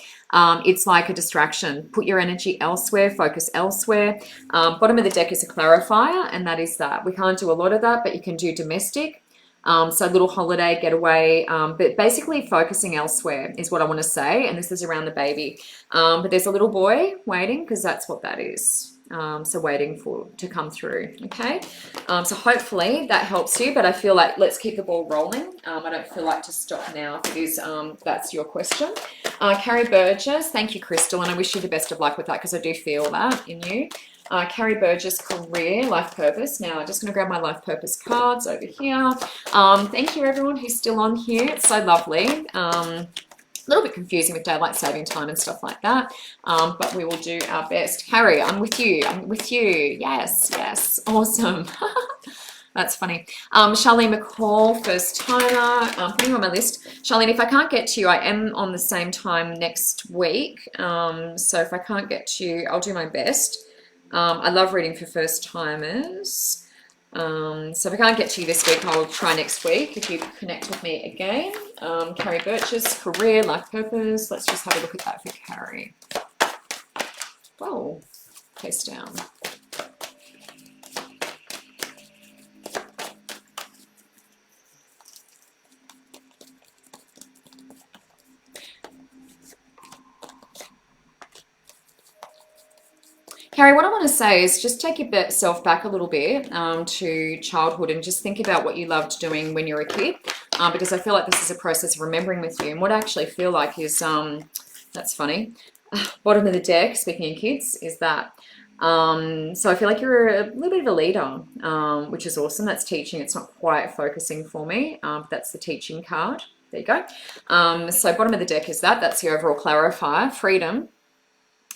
it's like a distraction. Put your energy elsewhere, focus elsewhere. Bottom of the deck is a clarifier, and that is that. We can't do a lot of that, but you can do domestic. So a little holiday, getaway, but basically focusing elsewhere is what I want to say. And this is around the baby. But there's a little boy waiting, because that's what that is. So waiting to come through. Okay. So hopefully that helps you, but I feel like let's keep the ball rolling. I don't feel like to stop now because that's your question. Carrie Burgess, thank you, Crystal, and I wish you the best of luck with that, because I do feel that in you. Carrie Burgess, career, life purpose. Now, I'm just going to grab my life purpose cards over here. Thank you, everyone who's still on here. It's so lovely. A little bit confusing with daylight saving time and stuff like that, but we will do our best. Carrie, I'm with you. I'm with you. Yes, yes. Awesome. That's funny. Charlene McCall, first timer, putting you on my list. Charlene, if I can't get to you, I am on the same time next week. So if I can't get to you, I'll do my best. I love reading for first timers. So if I can't get to you this week, I'll try next week if you connect with me again. Carrie Birch's career, life purpose. Let's just have a look at that for Carrie. Whoa, face down. Carrie, what I want to say is just take yourself back a little bit to childhood and just think about what you loved doing when you were a kid, because I feel like this is a process of remembering with you. And what I actually feel like is, that's funny, bottom of the deck, speaking of kids, is that. So I feel like you're a little bit of a leader, which is awesome. That's teaching. It's not quite focusing for me. That's the teaching card. There you go. So bottom of the deck is that. That's the overall clarifier. Freedom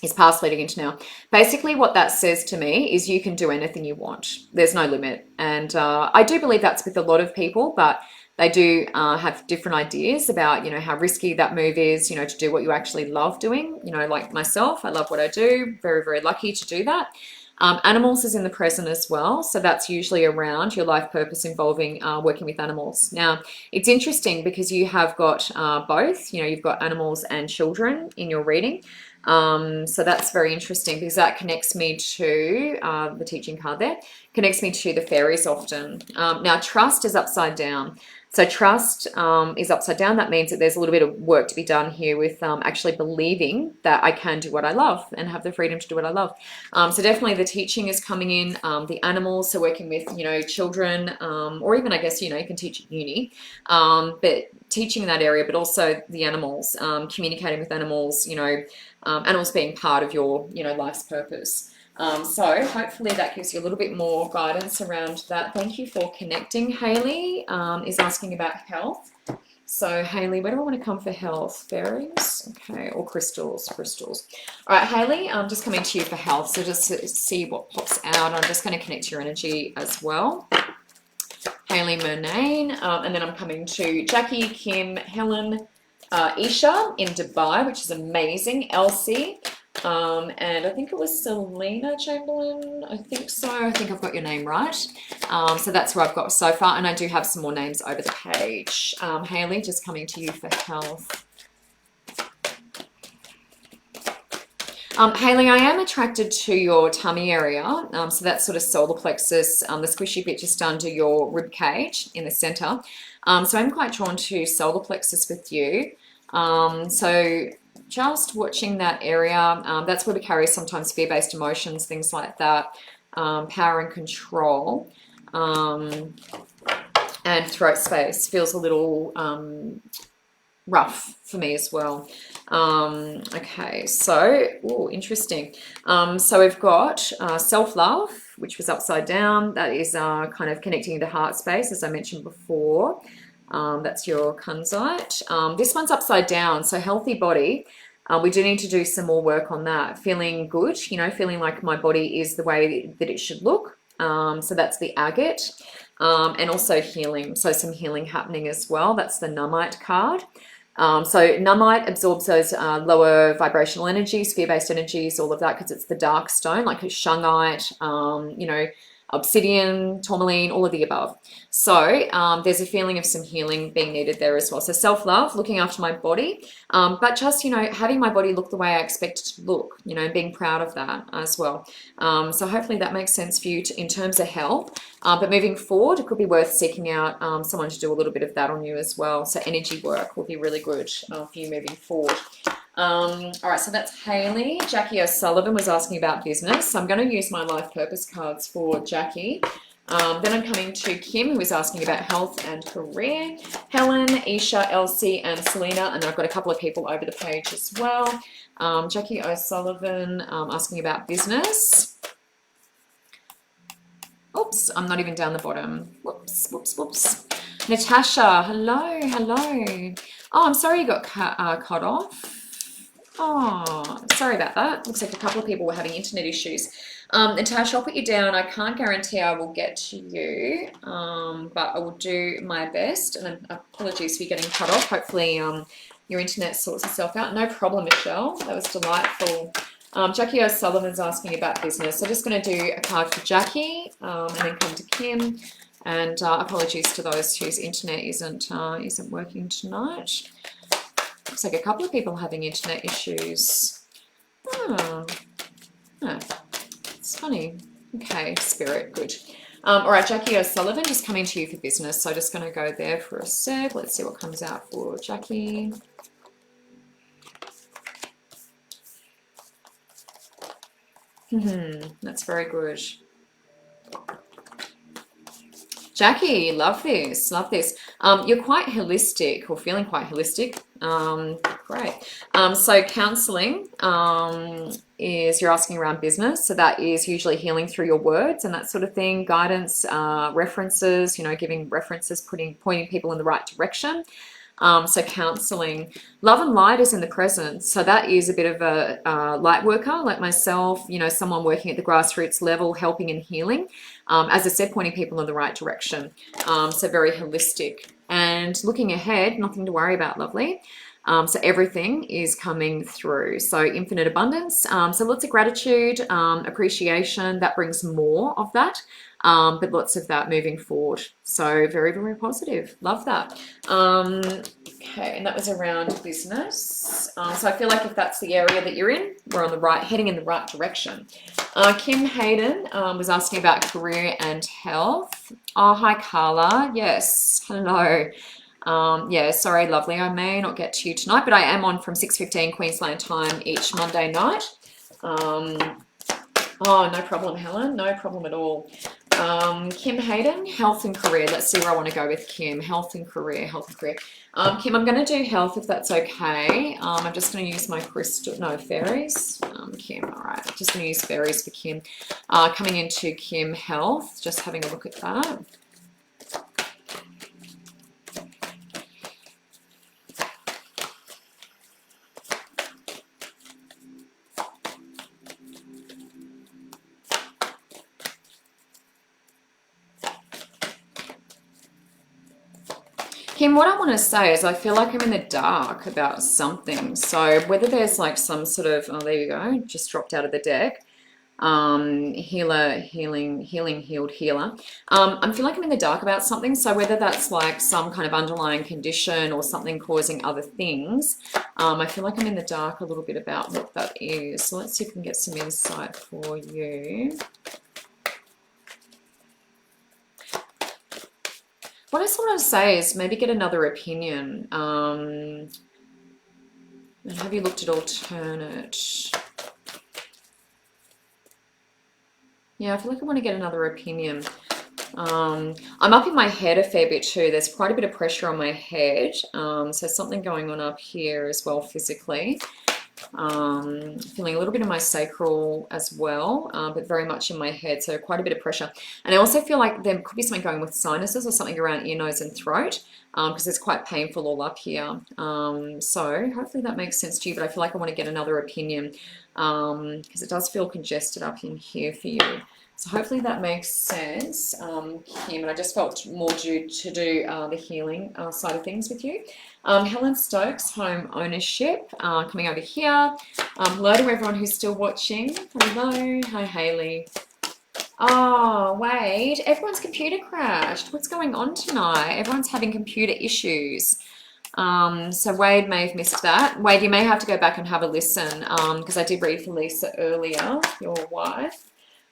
is past leading into now. Basically what that says to me is you can do anything you want. There's no limit. And I do believe that's with a lot of people, but they do have different ideas about, how risky that move is, to do what you actually love doing. Like myself, I love what I do. Very, very lucky to do that. Animals is in the present as well. So that's usually around your life purpose involving working with animals. Now, it's interesting because you have got both, you've got animals and children in your reading. So that's very interesting because that connects me to the teaching card there, connects me to the fairies often. Now, trust is upside down. So trust is upside down. That means that there's a little bit of work to be done here with actually believing that I can do what I love and have the freedom to do what I love. So definitely the teaching is coming in, the animals, so working with, children, or even I guess, you can teach at uni, but teaching in that area, but also the animals, communicating with animals, animals being part of your, life's purpose. So hopefully that gives you a little bit more guidance around that. Thank you for connecting. Haley is asking about health. So Haley, where do I want to come for health? Fairies? Okay, or crystals. All right, Haley, I'm just coming to you for health. So just to see what pops out. I'm just going to connect to your energy as well. Haley Murnane. And then I'm coming to Jackie, Kim, Helen, Isha in Dubai, which is amazing. Elsie. And I think it was Selena Chamberlain. I think so. I think I've got your name right. So that's where I've got so far. And I do have some more names over the page. Haley, just coming to you for health. Haley, I am attracted to your tummy area. So that's sort of solar plexus, the squishy bit just under your rib cage in the center. So I'm quite drawn to solar plexus with you. So just watching that area, that's where we carry sometimes fear-based emotions, things like that, power and control, and throat space feels a little rough for me as well. Okay, so, interesting. So we've got self-love, which was upside down. That is kind of connecting into heart space, as I mentioned before. That's your kunzite. This one's upside down, so healthy body. We do need to do some more work on that. Feeling good, feeling like my body is the way that it should look. So that's the agate. and also healing. So some healing happening as well. That's the numbite card. So numbite absorbs those lower vibrational energies, fear-based energies, all of that, because it's the dark stone, like shungite, you know, obsidian, tourmaline, all of the above. So there's a feeling of some healing being needed there as well. So self-love, looking after my body, but just, you know, having my body look the way I expect it to look, you know, being proud of that as well. So hopefully that makes sense for you in terms of health. But moving forward, it could be worth seeking out someone to do a little bit of that on you as well. So energy work will be really good for you moving forward. All right, so that's Haley. Jackie O'Sullivan was asking about business. So I'm going to use my life purpose cards for Jackie. Then I'm coming to Kim, who was asking about health and career. Helen, Isha, Elsie, and Selena. And then I've got a couple of people over the page as well. Jackie O'Sullivan asking about business. Oops, I'm not even down the bottom. Whoops, whoops, whoops. Natasha, hello, hello. Oh, I'm sorry you got cut off. Oh, sorry about that. Looks like a couple of people were having internet issues. Natasha, I'll put you down. I can't guarantee I will get to you, but I will do my best. And apologies for you getting cut off. Hopefully your internet sorts itself out. No problem, Michelle. That was delightful. Jackie O'Sullivan's asking about business. So I'm just going to do a card for Jackie and then come to Kim. And apologies to those whose internet isn't working tonight. Looks like a couple of people having internet issues. Oh, it's funny. Okay, Spirit, good. All right, Jackie O'Sullivan, just coming to you for business. So just going to go there for a sec. Let's see what comes out for Jackie. That's very good. Jackie, love this, love this. You're quite holistic or feeling quite holistic. Great. So counseling is you're asking around business. So that is usually healing through your words and that sort of thing, guidance, references, you know, giving references, pointing people in the right direction. So counseling. Love and light is in the present. So that is a bit of a light worker like myself, you know, someone working at the grassroots level, helping and healing. As I said, pointing people in the right direction. So very holistic. And looking ahead, nothing to worry about, lovely. So everything is coming through. So infinite abundance. So lots of gratitude, appreciation. That brings more of that. But lots of that moving forward. So very, very positive. Love that. Okay, and that was around business. So I feel like if that's the area that you're in, we're on the right, heading in the right direction. Kim Hayden was asking about career and health. Oh, hi, Carla. Yes, hello. Yeah, sorry, lovely. I may not get to you tonight, but I am on from 6:15 Queensland time each Monday night. Oh, no problem, Helen. No problem at all. Kim Hayden, health and career. Let's see where I want to go with Kim. Health and career, health and career. Kim, I'm going to do health if that's okay. I'm just going to use my crystal, no, fairies. Kim, all right. Just going to use fairies for Kim. Coming into Kim health, just having a look at that. Kim, what I want to say is I feel like I'm in the dark about something. So whether there's like some sort of, oh, there you go, just dropped out of the deck. Healer, healed healer. I feel like I'm in the dark about something. So whether that's like some kind of underlying condition or something causing other things, I feel like I'm in the dark a little bit about what that is. So let's see if we can get some insight for you. What I sort of say is maybe get another opinion. And have you looked at alternate? Yeah, I feel like I want to get another opinion. I'm up in my head a fair bit too. There's quite a bit of pressure on my head. So something going on up here as well physically. Feeling a little bit in my sacral as well, but very much in my head, so quite a bit of pressure. And I also feel like there could be something going with sinuses or something around ear, nose and throat, because it's quite painful all up here. So hopefully that makes sense to you, but I feel like I want to get another opinion because it does feel congested up in here for you. So hopefully that makes sense, Kim. And I just felt more due to do the healing side of things with you. Helen Stokes, home ownership, coming over here. Hello to everyone who's still watching. Hello. Hi, Haley. Oh, Wade, everyone's computer crashed. What's going on tonight? Everyone's having computer issues. So Wade may have missed that. Wade, you may have to go back and have a listen because I did read for Lisa earlier, your wife.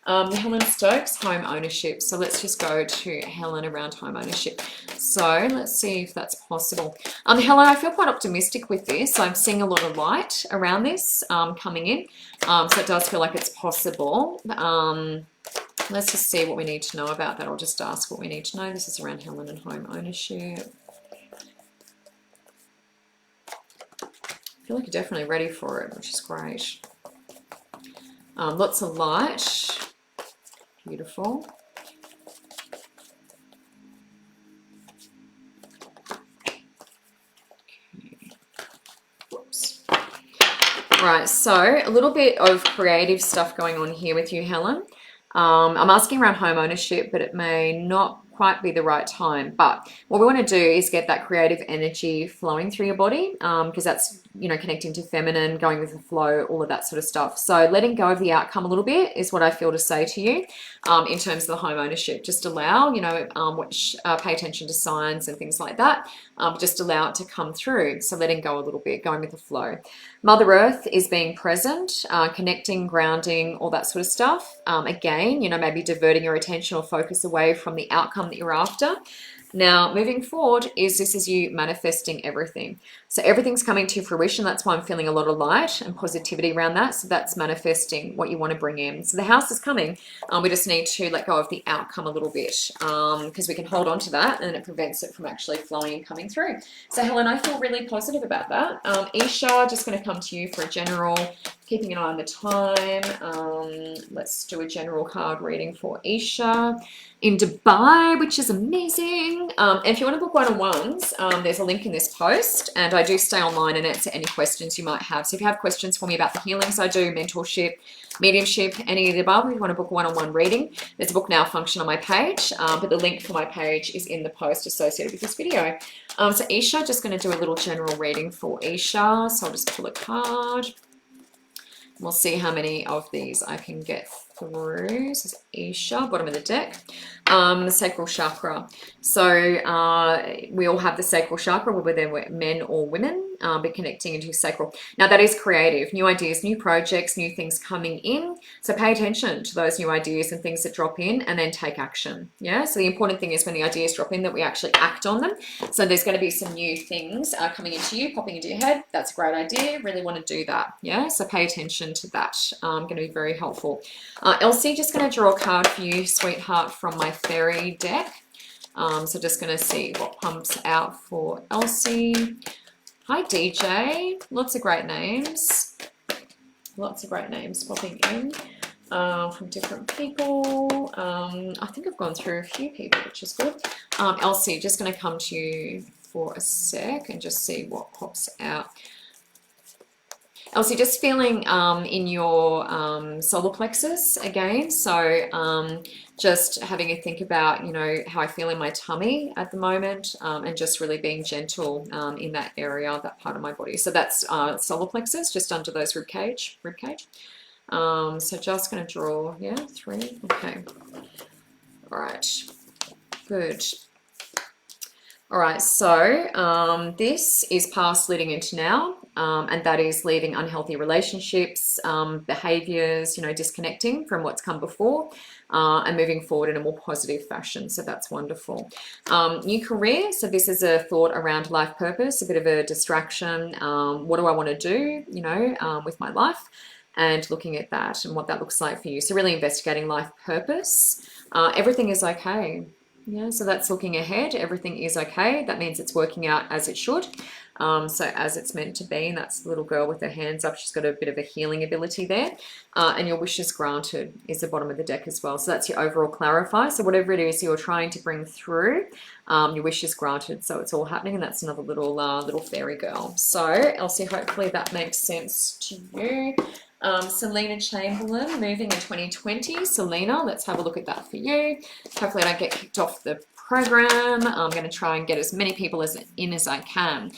Helen Stokes, home ownership. So let's just go to Helen around home ownership. So let's see if that's possible. Helen, I feel quite optimistic with this. I'm seeing a lot of light around this coming in. So it does feel like it's possible. Let's just see what we need to know about that. I'll just ask what we need to know. This is around Helen and home ownership. I feel like you're definitely ready for it, which is great. Lots of light. Beautiful. Okay. Whoops. Right, so a little bit of creative stuff going on here with you, Helen. I'm asking around home ownership, but it may not quite be the right time. But what we want to do is get that creative energy flowing through your body because that's, you know, connecting to feminine, going with the flow, all of that sort of stuff. So letting go of the outcome a little bit is what I feel to say to you in terms of the home ownership. Just allow, you know, pay attention to signs and things like that. Just allow it to come through. So letting go a little bit, going with the flow. Mother Earth is being present, connecting, grounding, all that sort of stuff. Again, you know, maybe diverting your attention or focus away from the outcome that you're after. Now, moving forward, this is you manifesting everything. So everything's coming to fruition. That's why I'm feeling a lot of light and positivity around that. So that's manifesting what you want to bring in. So the house is coming. We just need to let go of the outcome a little bit because we can hold on to that and it prevents it from actually flowing and coming through. So Helen, I feel really positive about that. Isha, just going to come to you for a general, keeping an eye on the time. Let's do a general card reading for Isha in Dubai, which is amazing. And if you want to book one-on-ones, there's a link in this post, and I do stay online and answer any questions you might have. So if you have questions for me about the healings I do, mentorship, mediumship, any of the above, if you want to book one-on-one reading, there's a book now function on my page, but the link for my page is in the post associated with this video. So Isha, just going to do a little general reading for Isha. So I'll just pull a card. We'll see how many of these I can get through. This is Isha, bottom of the deck. Sacral chakra. So we all have the sacral chakra, whether they're men or women, but connecting into sacral. Now that is creative, new ideas, new projects, new things coming in. So pay attention to those new ideas and things that drop in and then take action. Yeah, so the important thing is when the ideas drop in that we actually act on them. So there's going to be some new things coming into you, popping into your head. That's a great idea. Really want to do that. Yeah, so pay attention to that. Going to be very helpful. Elsie, just going to draw a card for you, sweetheart, from my fairy deck. So just going to see what pumps out for Elsie. Hi, DJ. Lots of great names. Lots of great names popping in from different people. I think I've gone through a few people, which is good. Elsie, just going to come to you for a sec and just see what pops out. Elsie, just feeling in your solar plexus again. So just having a think about, you know, how I feel in my tummy at the moment and just really being gentle in that area, that part of my body. So that's solar plexus, just under those rib cage. So just going to draw, yeah, 3. Okay. All right. Good. All right, so this is past leading into now, and that is leaving unhealthy relationships, behaviors, you know, disconnecting from what's come before and moving forward in a more positive fashion. So that's wonderful. New career. So this is a thought around life purpose, a bit of a distraction. What do I want to do, you know, with my life? And looking at that and what that looks like for you. So really investigating life purpose. Everything is okay. Yeah, so that's looking ahead. Everything is okay. That means it's working out as it should. So as it's meant to be. And that's the little girl with her hands up. She's got a bit of a healing ability there. And your wishes granted is the bottom of the deck as well. So that's your overall clarify. So whatever it is you're trying to bring through, your wishes granted. So it's all happening. And that's another little fairy girl. So Elsie, hopefully that makes sense to you. Selena Chamberlain, moving in 2020. Selena, let's have a look at that for you. Hopefully I don't get kicked off the program. I'm going to try and get as many people in as I can.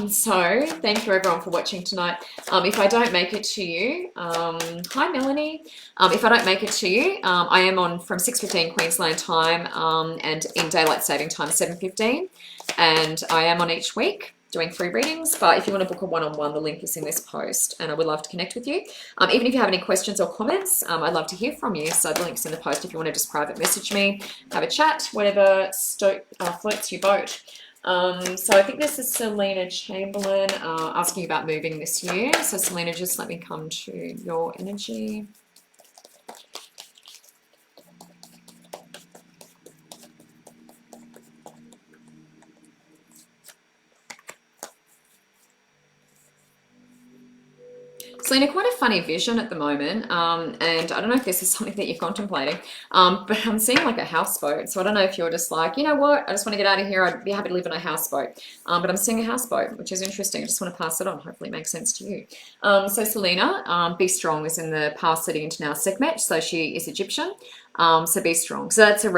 So thank you everyone for watching tonight. If I don't make it to you, hi Melanie. If I don't make it to you, I am on from 6:15 Queensland time and in daylight saving time 7:15, and I am on each week doing free readings. But if you want to book a one-on-one, the link is in this post, and I would love to connect with you. Even if you have any questions or comments, I'd love to hear from you. So the link's in the post if you want to just private message me, have a chat, whatever floats your boat. So I think this is Selena Chamberlain asking about moving this year. So Selena, just let me come to your energy. Selena, quite a funny vision at the moment, and I don't know if this is something that you're contemplating, but I'm seeing like a houseboat. So I don't know if you're just like, you know what, I just want to get out of here. I'd be happy to live in a houseboat, but I'm seeing a houseboat, which is interesting. I just want to pass it on. Hopefully it makes sense to you. So Selena, be strong is in the past leading into now Sekhmet, so she is Egyptian. So be strong. So that's a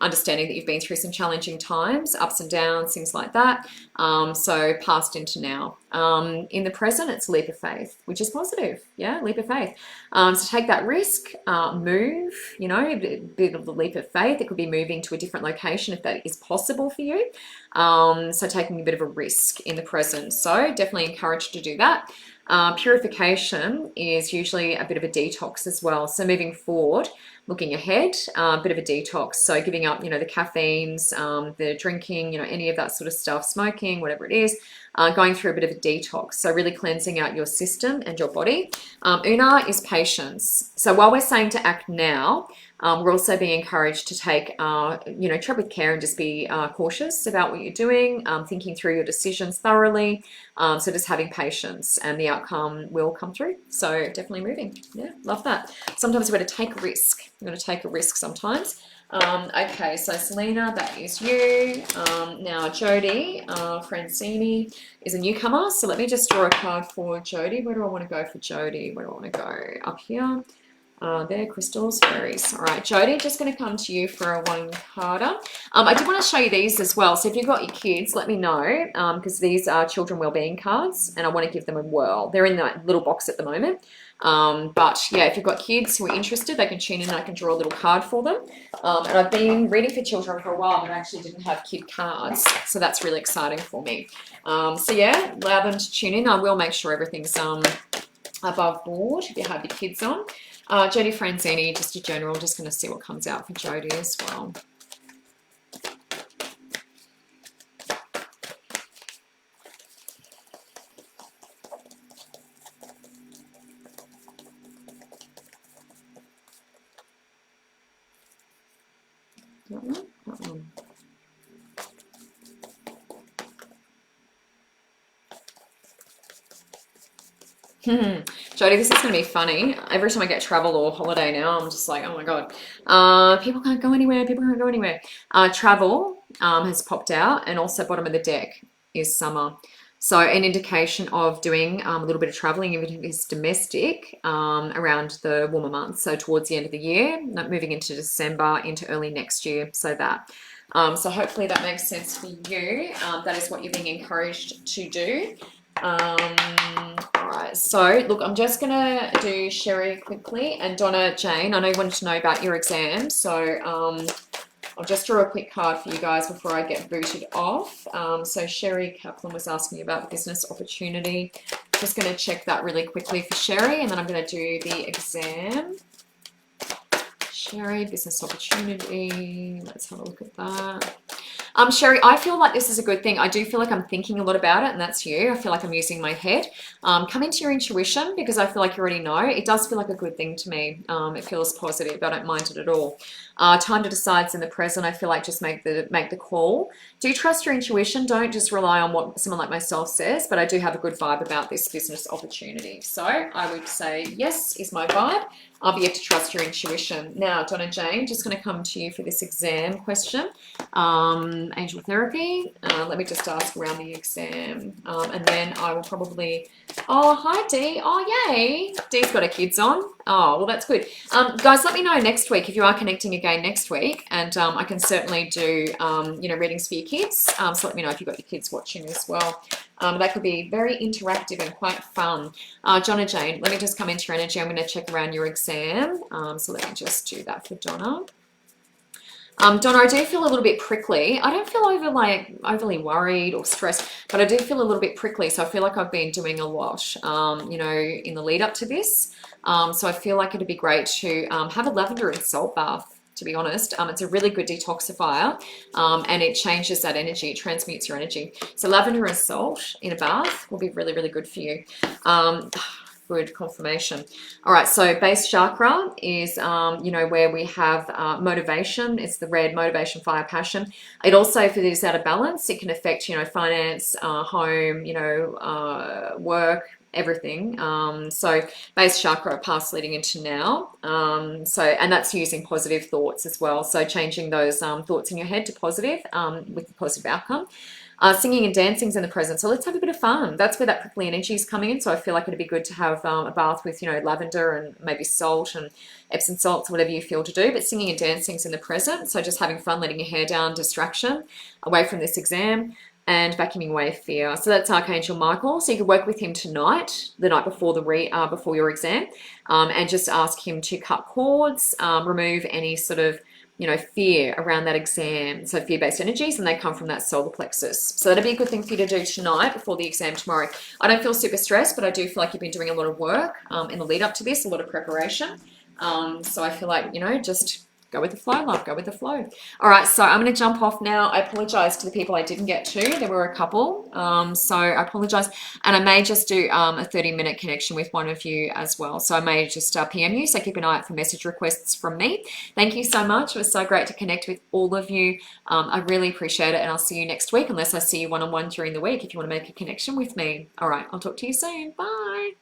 understanding that you've been through some challenging times, ups and downs, things like that. So past into now. In the present, it's leap of faith, which is positive. Yeah, leap of faith. So take that risk, move, you know, a bit of the leap of faith. It could be moving to a different location if that is possible for you. So taking a bit of a risk in the present. So definitely encouraged to do that. Purification is usually a bit of a detox as well. So moving forward, looking ahead, a bit of a detox. So giving up, you know, the caffeines, the drinking, you know, any of that sort of stuff, smoking, whatever it is, going through a bit of a detox. So really cleansing out your system and your body. Una is patience. So while we're saying to act now, we're also being encouraged to take, you know, tread with care and just be cautious about what you're doing, thinking through your decisions thoroughly. So just having patience, and the outcome will come through. So definitely moving. Yeah, love that. Sometimes we've got to take a risk. We've got to take a risk sometimes. Okay, so Selena, that is you. Now Jody Francini is a newcomer. So let me just draw a card for Jody. Where do I want to go for Jody? Where do I want to go? Up here. There, crystals, fairies. All right, Jody, just going to come to you for a one-carder. I did want to show you these as well. So if you've got your kids, let me know, because these are children wellbeing cards, and I want to give them a whirl. They're in that little box at the moment. But yeah, if you've got kids who are interested, they can tune in and I can draw a little card for them. And I've been reading for children for a while, but I actually didn't have kid cards. So that's really exciting for me. So yeah, allow them to tune in. I will make sure everything's above board if you have your kids on. Jody Franzini, just a general, just going to see what comes out for Jody as well. That one? That one. Jody, this is going to be funny. Every time I get travel or holiday now, I'm just like, oh my God. People can't go anywhere. People can't go anywhere. Travel has popped out, and also bottom of the deck is summer. So an indication of doing a little bit of traveling, even if it's domestic, around the warmer months. So towards the end of the year, moving into December, into early next year. So that. So hopefully that makes sense for you. That is what you're being encouraged to do. Alright, so look, I'm just gonna do Sherry quickly, and Donna Jane, I know you wanted to know about your exam, so I'll just draw a quick card for you guys before I get booted off. So Sherry Kaplan was asking about business opportunity. Just going to check that really quickly for Sherry, and then I'm going to do the exam. Sherry, business opportunity. Let's have a look at that. Sherry, I feel like this is a good thing. I do feel like I'm thinking a lot about it, and that's you. I feel like I'm using my head. Come into your intuition, because I feel like you already know. It does feel like a good thing to me. It feels positive. I don't mind it at all. Time to decide's in the present. I feel like just make the call. Do trust your intuition. Don't just rely on what someone like myself says, but I do have a good vibe about this business opportunity. So I would say yes is my vibe. But you have to trust your intuition. Now, Donna Jane, just going to come to you for this exam question. some angel therapy. Let me just ask around the exam. And then I will probably... Oh, hi, Dee. Oh, yay. Dee's got her kids on. Oh, well, that's good. Guys, let me know next week if you are connecting again next week. And I can certainly do, readings for your kids. So let me know if you've got your kids watching as well. That could be very interactive and quite fun. Donna Jane, let me just come into your energy. I'm going to check around your exam. So let me just do that for Donna. Donna, I do feel a little bit prickly. I don't feel overly worried or stressed, but I do feel a little bit prickly. So I feel like I've been doing a lot, in the lead up to this. So I feel like it'd be great to have a lavender and salt bath. To be honest, it's a really good detoxifier, and it changes that energy. It transmutes your energy. So lavender and salt in a bath will be really, really good for you. Good confirmation. All right, so base chakra is, where we have motivation. It's the red, motivation, fire, passion. It also, if it is out of balance, it can affect, finance, home, work, everything. So base chakra past leading into now. And that's using positive thoughts as well. So changing those thoughts in your head to positive with the positive outcome. Singing and dancing is in the present. So let's have a bit of fun. That's where that prickly energy is coming in. So I feel like it'd be good to have a bath with, lavender and maybe salt and Epsom salts, whatever you feel to do. But singing and dancing is in the present. So just having fun, letting your hair down, distraction, away from this exam, and vacuuming away fear. So that's Archangel Michael. So you could work with him tonight, the night before before your exam, and just ask him to cut cords, remove any sort of fear around that exam. So fear-based energies, and they come from that solar plexus. So that'd be a good thing for you to do tonight before the exam tomorrow. I don't feel super stressed, but I do feel like you've been doing a lot of work in the lead up to this, a lot of preparation. So I feel like, just go with the flow, love, go with the flow. All right, so I'm going to jump off now. I apologize to the people I didn't get to. There were a couple, so I apologize. And I may just do a 30-minute connection with one of you as well. So I may just PM you, so keep an eye out for message requests from me. Thank you so much. It was so great to connect with all of you. I really appreciate it, and I'll see you next week, unless I see you one-on-one during the week if you want to make a connection with me. All right, I'll talk to you soon. Bye.